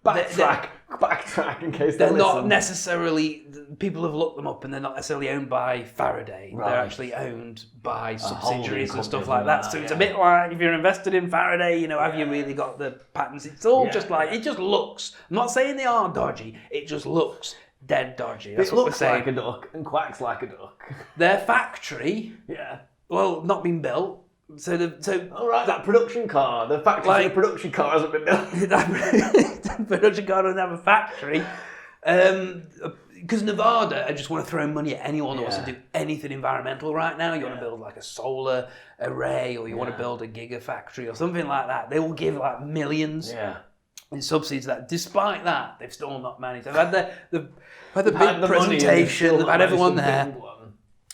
Backtrack in case they're not necessarily. People have looked them up, and they're not necessarily owned by Faraday. Right. They're actually owned by subsidiaries and stuff like that. So it's a bit like if you're invested in Faraday, you know, have you really got the patents? It's all just like it just looks. I'm not saying they are dodgy. It just looks dead dodgy. That's it what looks we're saying. like a duck and quacks like a duck. Their factory, not been built. All right, that production car, the factory for the production car hasn't been built. The production car doesn't have a factory. Because Nevada, I just want to throw money at anyone that wants to do anything environmental right now. You want to build like a solar array, or you want to build a gigafactory or something like that. They will give like millions in subsidies. That despite that, they've still not managed. They've had the big presentation. They've had everyone there.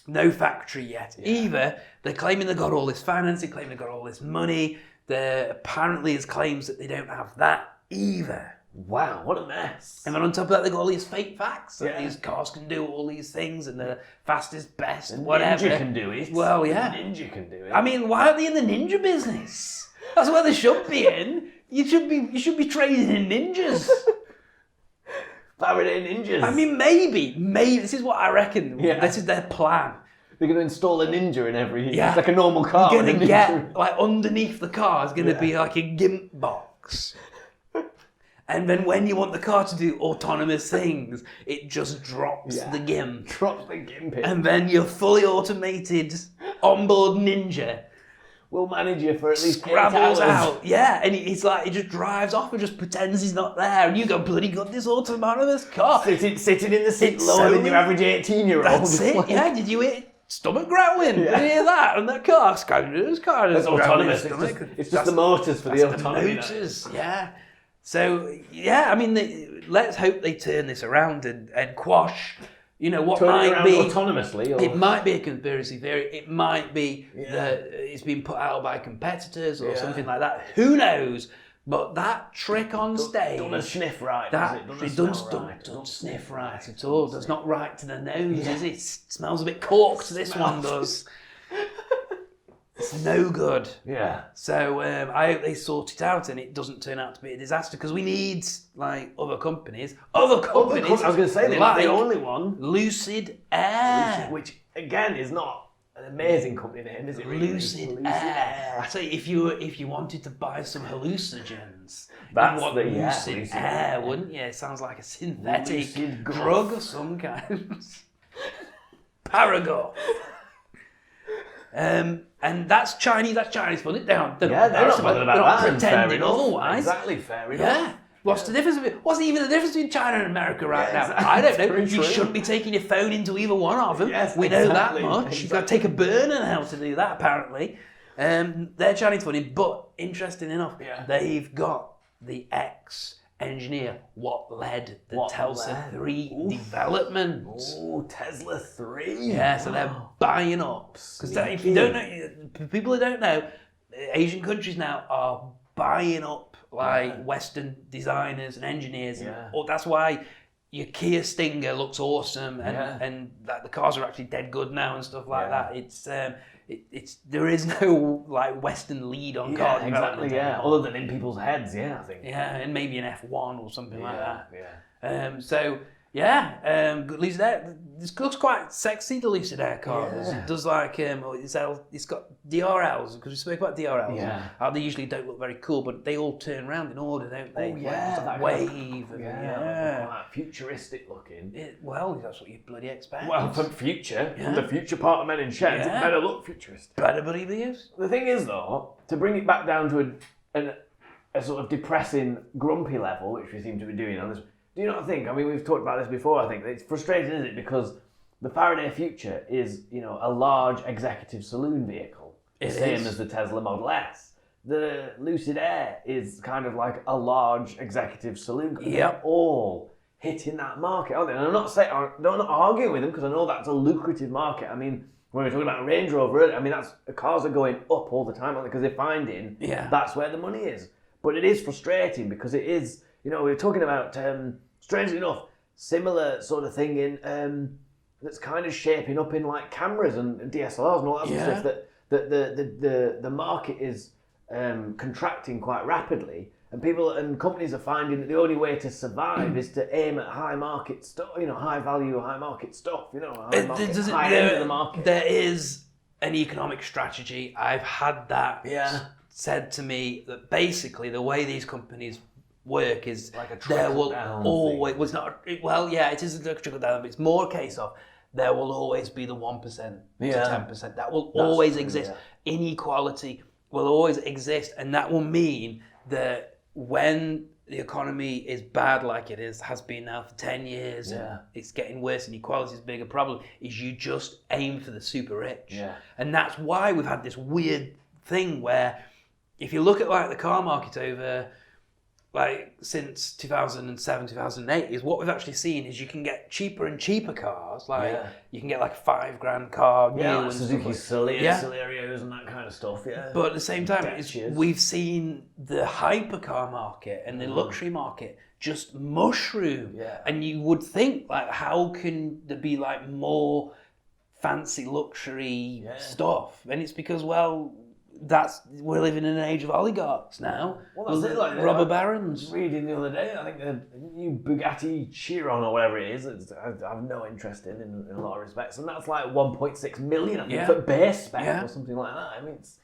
No factory yet. Either they're claiming they've got all this finance, they claim they've got all this money. There apparently is claims that they don't have that either. Wow, what a mess. And then on top of that, they've got all these fake facts. That these cars can do all these things and they're fastest, best, and whatever. Ninja can do it. Well, yeah. Ninja can do it. I mean, why aren't they in the ninja business? That's where they should be in. You should be trading in ninjas. Faraday ninjas. I mean, maybe. This is what I reckon. Yeah. This is their plan. They're going to install a ninja in every... Yeah. It's like a normal car. You're going to get, like, underneath the car is going to be like a GIMP box. And then when you want the car to do autonomous things, it just drops the GIMP. Drops the GIMP in. And then your fully automated onboard ninja will manage you for at least scrabbles out. Yeah, and he's like, he just drives off and just pretends he's not there. And you go, bloody got this autonomous car. Sitting in the seat lower than your average 18-year-old. That's it, yeah. Did you hear stomach growling? Did you hear that? And that car, it's autonomous. It's just the motors for the autonomy. The motors, yeah. So, yeah, I mean, let's hope they turn this around and quash, you know, what might be... autonomously? Or... It might be a conspiracy theory. It might be that it's been put out by competitors or something like that. Who knows? But that trick on stage... Doesn't sniff right, it doesn't sniff right at all. It's not right to the nose, is it? It smells a bit corked, this one does. It's no good. Yeah. So I hope they sort it out and it doesn't turn out to be a disaster, because we need like other companies. I was going to say they're not the only one. Lucid Air, which again is not an amazing company name, is it? Really? Lucid Air. I tell you, if you wanted to buy some hallucinogens, that's you'd want Lucid Air, wouldn't you? It sounds like a synthetic drug of some kind. Paragon. And that's Chinese funded. They're not pretending otherwise. Exactly, fair enough. Yeah. What's the difference? What's even the difference between China and America right now? Exactly. I don't know. You shouldn't be taking your phone into either one of them. Yes, we know that much. You've got to take a burner now to do that, apparently. They're Chinese funded, but interesting enough, they've got the ex-engineer what led the Tesla 3 development. Oh, Tesla 3. Yeah, so they're buying up. Because if you don't know, people who don't know, Asian countries now are buying up like Western designers and engineers. Yeah. And that's why your Kia Stinger looks awesome, and that the cars are actually dead good now and stuff like that. It's there is no like Western lead on cars. Exactly. Yeah, other than in people's heads. Yeah, I think. Yeah, and maybe an F1 or something like that. Yeah. So Lucid Air. This looks quite sexy. The Lucid Air car. It does like it's got DRLs, because we spoke about DRLs. Yeah. How they usually don't look very cool, but they all turn around in order, don't they? Oh yeah, that wave. Like futuristic looking. Well, that's what you bloody expect. Well, from future, from the future part of Men in Sheds, it better look futuristic. Better believe it is. The thing is, though, to bring it back down to a sort of depressing, grumpy level, which we seem to be doing on this. Do you not think? I mean, we've talked about this before. I think it's frustrating, isn't it? Because the Faraday Future is, a large executive saloon vehicle, the same as the Tesla Model S. The Lucid Air is kind of like a large executive saloon. They're all hitting that market, aren't they? And I'm not arguing with them, because I know that's a lucrative market. I mean, when we're talking about Range Rover earlier, I mean, cars are going up all the time, aren't they? Because they're finding that's where the money is. But it is frustrating, because it is, we're talking about. Strangely enough, similar sort of thing in that's kind of shaping up in like cameras and DSLRs and all that sort of stuff. That the market is contracting quite rapidly, and people and companies are finding that the only way to survive is to aim at high market stuff, high value, high market stuff, high end of the market. There is an economic strategy. I've had that said to me, that basically the way these companies work is like a there will trickle-down always thing. was not well, yeah, it is a trickle down, but it's more a case of there will always be the 1% to 10%. That will That's always true, exist. Inequality will always exist, and that will mean that when the economy is bad like it has been now for 10 years, and it's getting worse and equality is a bigger problem, is you just aim for the super rich. Yeah. And that's why we've had this weird thing where if you look at like the car market over like since 2007, 2008, is what we've actually seen is you can get cheaper and cheaper cars. Like you can get like a $5,000 car, new like and Suzuki stuff like, Celerios and that kind of stuff. Yeah. But at the same time, Dacias. we've seen the hypercar market and the luxury market just mushroom. Yeah. And you would think, like, how can there be like more fancy luxury stuff? And it's because, well, we're living in an age of oligarchs now. Well, that's it, like robber barons. Reading the other day, I think the new Bugatti Chiron or whatever it is, I have no interest in a lot of respects, and that's like 1.6 million, I think, for base spec or something like that. I mean, it's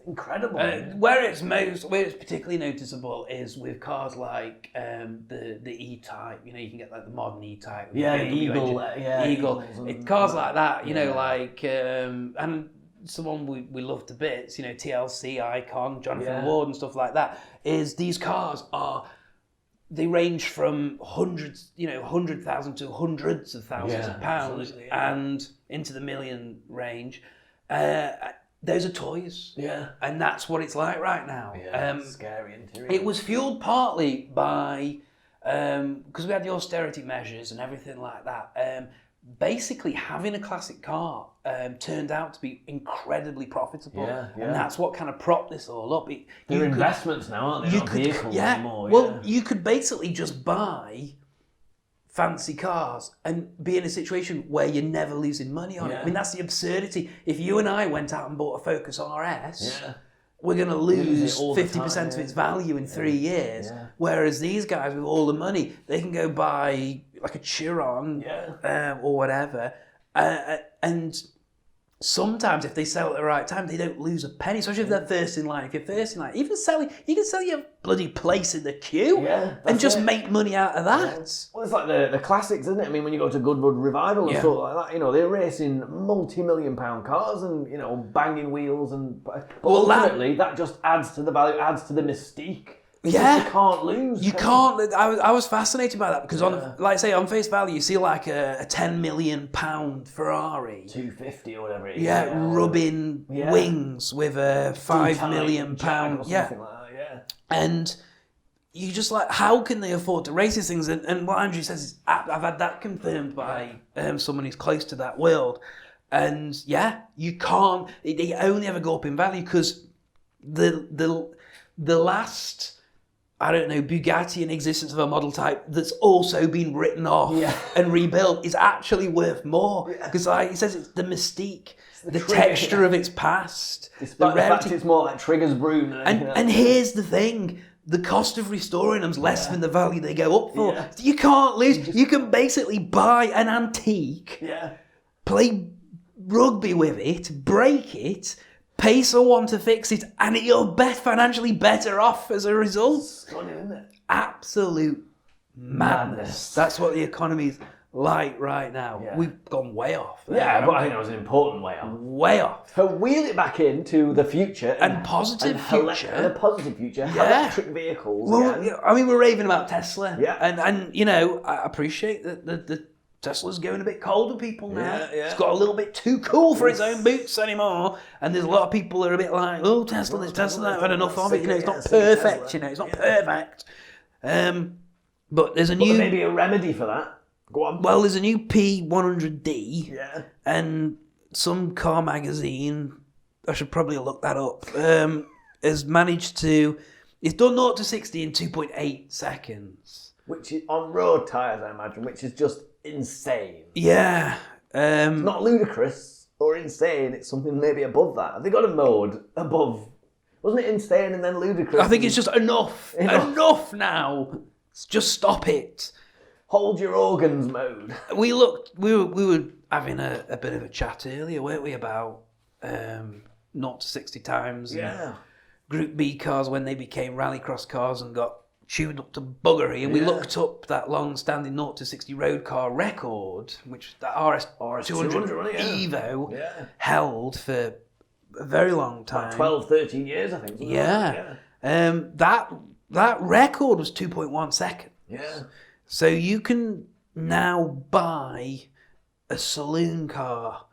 incredible. Where it's particularly noticeable is with cars like the E-Type. You know, you can get like the modern E-Type. The Eagle. Eagle. Cars like that. You know, like and someone we love to bits. You know, TLC, Icon, Jonathan Ward, and stuff like that. Is these cars they range from hundreds, 100,000 to hundreds of thousands of pounds, and into the million range. Those are toys. Yeah. And that's what it's like right now. Yeah, scary interior. It was fueled partly by, because we had the austerity measures and everything like that, basically having a classic car turned out to be incredibly profitable. And that's what kind of propped this all up. They're investments now, aren't they? Not vehicles anymore. Well, you could basically just buy fancy cars and be in a situation where you're never losing money on it. I mean, that's the absurdity. If you and I went out and bought a Focus RS, we're going to lose 50% of its value in 3 years. Whereas these guys with all the money, they can go buy like a Chiron or whatever. And sometimes if they sell at the right time, they don't lose a penny, especially if they're first in line. If you're first in line, you can sell your bloody place in the queue and just make money out of that. Well, it's like the classics, isn't it? I mean, when you go to Goodwood Revival and stuff like that, they're racing multi-million-pound cars and, banging wheels. But ultimately, that just adds to the value, adds to the mystique. You can't lose. You can't. I was fascinated by that because on face value, you see like a £10 million Ferrari, 250 or whatever it is. Rubbing wings with a £5 million something like that. And you just like, how can they afford to race these things? And what Andrew says is, I've had that confirmed by someone who's close to that world. And you can't. They only ever go up in value because the last, I don't know, Bugatti in existence of a model type that's also been written off and rebuilt is actually worth more. Because like he says, it's the mystique, the texture of its past. Despite the fact it's more like Trigger's broom. And here's the thing. The cost of restoring them's less than the value they go up for. You can't lose. You can basically buy an antique, play rugby with it, break it, pay someone to fix it, and you're financially better off as a result. Stunning, isn't it? Absolute madness. That's what the economy's like right now. We've gone way off. But I think that was an important way off. Way off. So wheel it back into the future. And positive future. And a positive future. Electric vehicles. Well, I mean, we're raving about Tesla. Yeah. And I appreciate that the Tesla's going a bit cold with people now. It's got a little bit too cool for its own boots anymore. And there's a lot of people that are a bit like, oh, Tesla, I've had enough of it. It's not perfect. It's not perfect. But there's a new... There may be a remedy for that. Go on. Well, there's a new P100D. And some car magazine, I should probably look that up, has managed to... It's done 0 to 60 in 2.8 seconds. Which is on road tyres, I imagine, which is just insane. Yeah. It's not ludicrous or insane, it's something maybe above that. Have they got a mode above? Wasn't it insane and then ludicrous? I think it's just enough. Enough now. Just stop it. Hold your organs mode. We were having a bit of a chat earlier, weren't we, about 0 to 60 times. Yeah. Group B cars when they became rallycross cars and got tuned up to buggery, and we looked up that long-standing 0 to 60 road car record, which that RS 200 Evo held for a very long time. 12, 13 years, I think. That record was 2.1 seconds. Yeah. So you can now buy a saloon car,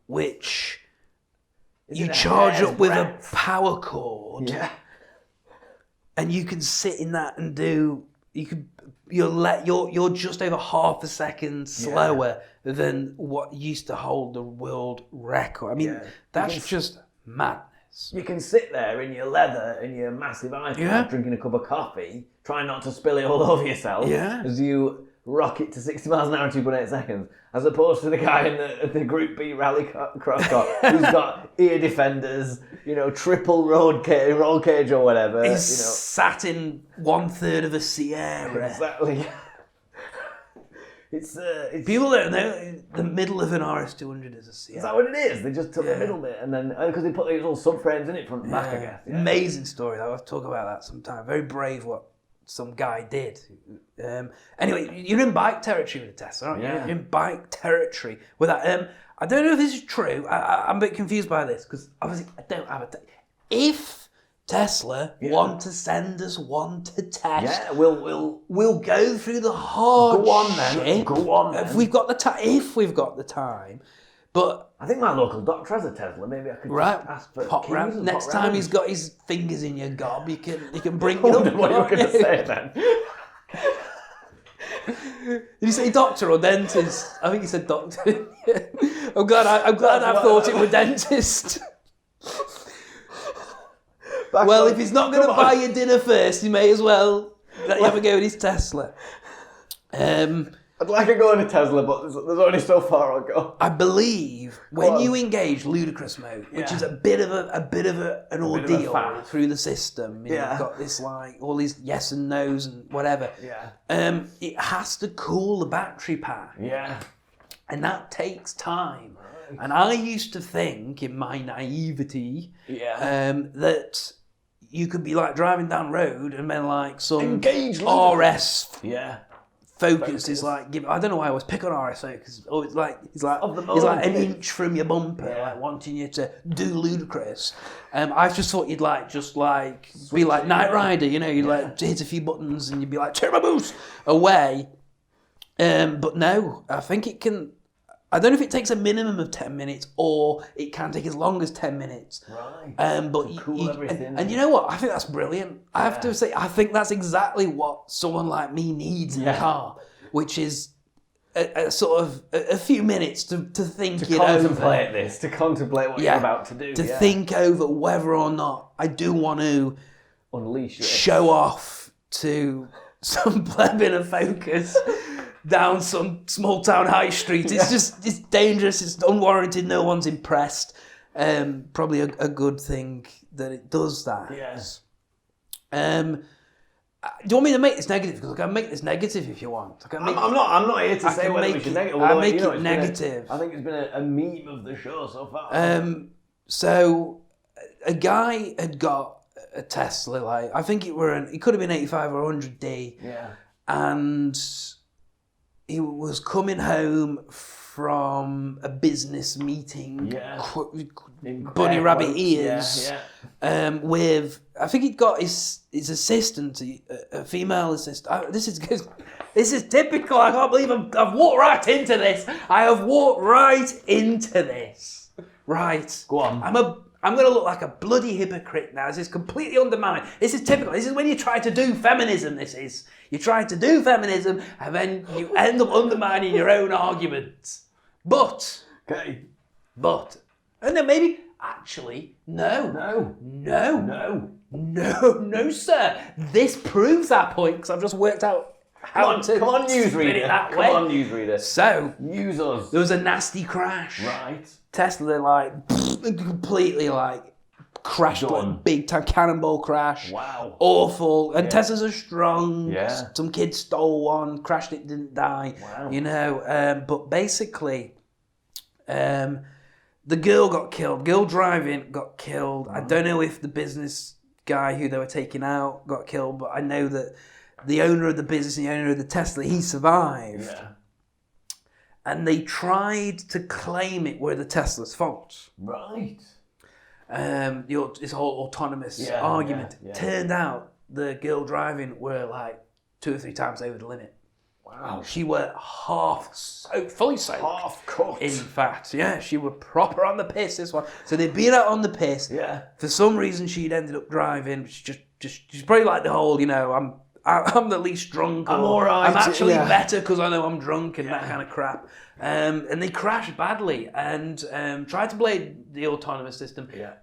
which you charge up with a power cord. Yeah. And you can sit in that and you're just over half a second slower than what used to hold the world record. I mean, that's just madness. You can sit there in your leather and your massive iPad drinking a cup of coffee, trying not to spill it all over yourself as you rock it to 60 miles an hour in 2.8 seconds, as opposed to the guy in the Group B rally cross car who's got ear defenders, triple roll cage or whatever. He's sat in 1/3 of a Sierra. Exactly. It's people don't know the middle of an RS200 is a Sierra. Is that what it is? They just took the middle bit and then because they put these little subframes in it front and back, I guess. Yeah. Amazing story. I'll talk about that sometime. Very brave what some guy did. Anyway, you're in bike territory with a Tesla, aren't you? Yeah. You're in bike territory with that. I don't know if this is true. I'm a bit confused by this because obviously I don't have a. If Tesla want to send us one to test, we'll go through the hard Go on then. If we've got the time. But I think my local doctor has a Tesla. Maybe I could just ask for pop keys round. and Next pop time round. he's got his fingers in your gob, you can bring it I up. wonder what you were going to say then. Did you say doctor or dentist? I think he said doctor. I'm glad I thought it was dentist. If he's not going to buy you dinner first, you may as well let you have a go at his Tesla. I'd like to go in a Tesla, but there's only so far I'll go. I believe when you engage ludicrous mode, which is a bit of an ordeal through the system. You've got this all these yes and no's and whatever. Yeah. It has to cool the battery pack. Yeah. And that takes time. Right. And I used to think, in my naivety, that you could be like driving down the road and then like some RS Focus is like I don't know why I always pick on RS Focus. Oh, it's like he's like an inch from your bumper, like wanting you to do ludicrous. I just thought you'd be like Knight Rider, you'd like hit a few buttons and you'd be like turbo boost away. But no, I think it can. I don't know if it takes a minimum of 10 minutes or it can take as long as 10 minutes. Right. But and you know what? I think that's brilliant. I have to say, I think that's exactly what someone like me needs in a car, which is a sort of a few minutes to think it over. To contemplate what you're about to do. To think over whether or not I do want to unleash it. Show off to some pleb in a Focus. Down some small town high street. It's dangerous, it's unwarranted, no one's impressed. Probably a good thing that it does that. Yes. Do you want me to make this negative? Because I can make this negative if you want. I'm not here to say whether we should negative. I'll make it negative. I think it's been a meme of the show so far. So a guy had got a Tesla, I think it could have been 85 or 100D. Yeah. And he was coming home from a business meeting, bunny rabbit ears, with, I think he'd got his assistant, a female assistant. This is typical. I can't believe I've walked right into this. I have walked right into this. Right. Go on. I'm going to look like a bloody hypocrite now. This is completely undermined. This is typical. This is when you try to do feminism, this is. You try to do feminism and then you end up undermining your own arguments. But, and then maybe, actually, no, sir. This proves that point because I've just worked out how to Come on, newsreader. That way. Come on, newsreader. So, use us. There was a nasty crash. Right. Tesla, completely, crashed, big time cannonball crash. Wow. Awful. And Teslas are strong. Yeah. Some kid stole one, crashed it, didn't die. Wow. But basically, the girl got killed. Girl driving got killed. I don't know if the business guy who they were taking out got killed, but I know that the owner of the business and the owner of the Tesla, he survived. Yeah. And they tried to claim it were the Tesla's fault. Right. This whole autonomous argument. Turned out the girl driving were like 2 or 3 times over the limit. Wow. She were fully soaked. Half cooked. In fact, yeah, she were proper on the piss, this one. So they'd been out on the piss. Yeah. For some reason, she'd ended up driving. She's probably like the whole, I'm the least drunk. I'm all right. I'm actually better because I know I'm drunk and that kind of crap. And they crashed badly and tried to blame the autonomous system. Yeah.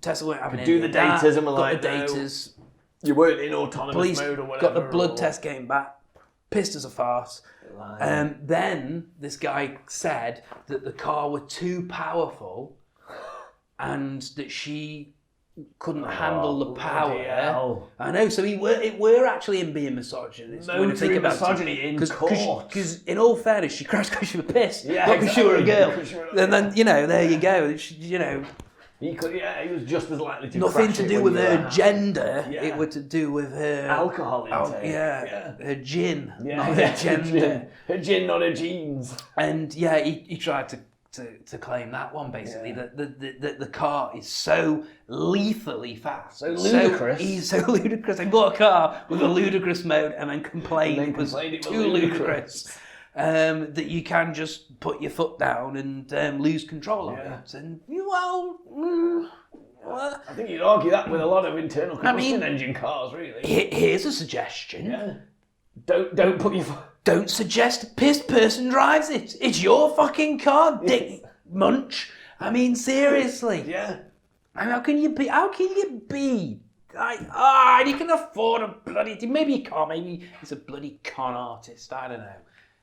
Tesla weren't having any do the of that. datas and were got like, the no. datas. You weren't in autonomous Police mode or whatever. got the blood test game back. Pissed as a farce. Then this guy said that the car were too powerful and that she couldn't handle the power. Hell. I know, so it were actually him being misogynist. Motoring misogyny in court. Because in all fairness, she crashed because she was pissed. Yeah, not because she were a girl. Exactly. And then, there you go. He was just as likely to nothing crash to it do when with you were her gender. Yeah. It were to do with her alcohol intake. Her gin, Yeah, not her gender. Her gin, not her jeans. And he tried to claim that one basically that the car is so lethally fast, so ludicrous. He's so ludicrous. They bought a car with a ludicrous mode and then complained it was too ludicrous. That you can just put your foot down and lose control of it. And I think you'd argue that with a lot of internal combustion engine cars, really. Here's a suggestion. Yeah. Don't put your foot. Don't suggest a pissed person drives it. It's your fucking car, dick munch. I mean, seriously. Yeah. I mean, how can you be? You can afford a bloody... Maybe he can't. Maybe he's a bloody con artist. I don't know.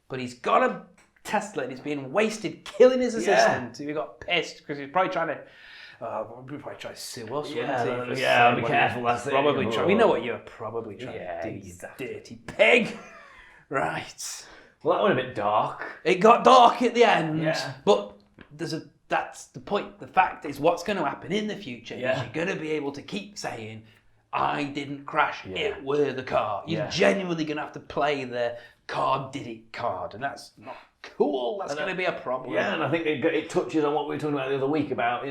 But he's got a Tesla and he's being wasted killing his assistant. He got pissed because he's probably trying to... probably try to sue us, wouldn't he? Yeah, be careful. That's probably it. We know what you're probably trying to do, exactly. you dirty pig. Right. Well, that went a bit dark. It got dark at the end, but that's the point. The fact is, what's going to happen in the future is you're going to be able to keep saying, I didn't crash, it were the car. You're genuinely going to have to play the car did it card, and that's not cool. That's going to be a problem. Yeah, and I think it touches on what we were talking about the other week about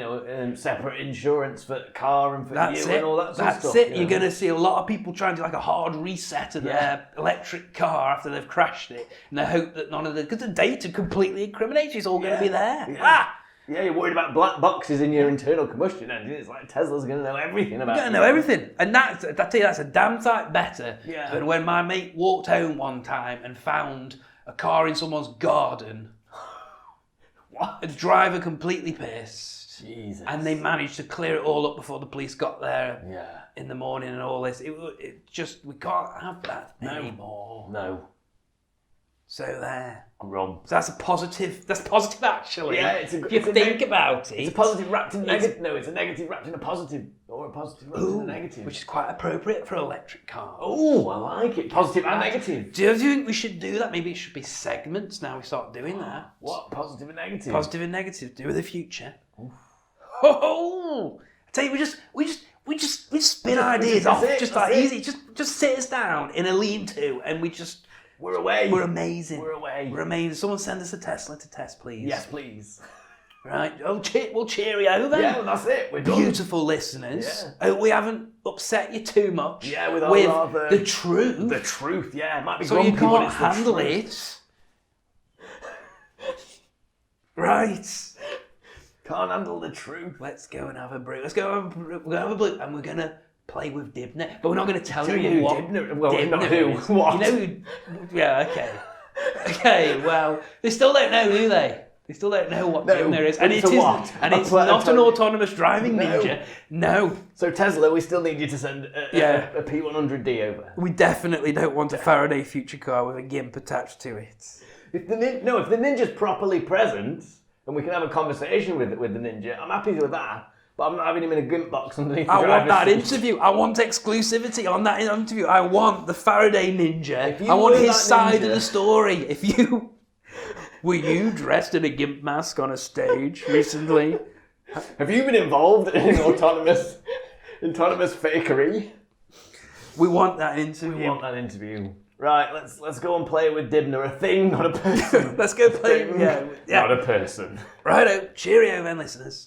separate insurance for car and for and all that sort of stuff. That's it. You're going to see a lot of people trying to do like a hard reset of their electric car after they've crashed it, and they hope that none of because the data completely incriminates. It's all going to be there. Yeah. Yeah, you're worried about black boxes in your internal combustion engine. It's like Tesla's going to know everything about it. You're going to know everything. And I tell you, that's a damn sight better than when my mate walked home one time and found a car in someone's garden. What? A driver completely pissed. Jesus. And they managed to clear it all up before the police got there in the morning and all this. It just, we can't have that anymore. No. So there. Grum. So that's positive actually. Yeah, if you think about it. It's a positive wrapped in negative. No, it's a negative wrapped in a positive. Or a positive wrapped in a negative. Which is quite appropriate for electric cars. Oh, I like it. Positive and negative. Do you think we should do that? Maybe it should be segments now we start doing that. What? Positive and negative? Positive and negative. Do with the future. Oh! I tell you, we just spin ideas off just like easy. Just sit us down in a lean-to and we're away. We're amazing. We're away. We're amazing. Someone send us a Tesla to test, please. Yes, please. Right. Oh, we'll cheerio then. Yeah, well, that's it. We're done. Beautiful listeners. Yeah. I hope we haven't upset you too much. Yeah, with our the truth. The truth, yeah. It might be so grumpy, you can't but it's handle it. Right. Can't handle the truth. Let's go and have a brew. We're going to have a brew and we're going to play with Dibner, but we're not going to tell you what Dibner. Well, Dibner not who. is. What? You know who? Yeah, okay. Okay, well, they still don't know, do they? They still don't know what Dibner is. And it's not an autonomous driving ninja. No. So Tesla, we still need you to send a P100D over. We definitely don't want a Faraday Future car with a GIMP attached to it. If the ninja's properly present, and we can have a conversation with the ninja, I'm happy with that. But I'm not having him in a GIMP box underneath the I want that seat. interview. I want exclusivity on that interview. I want the Faraday ninja. I want his side of the story. Were you dressed in a GIMP mask on a stage recently? Have you been involved in an autonomous Autonomous fakery. We want that interview. We want that interview. Right, let's go and play with Dibner. A thing, not a person. Let's go play. Yeah. Not a person. Righto. Cheerio then, listeners.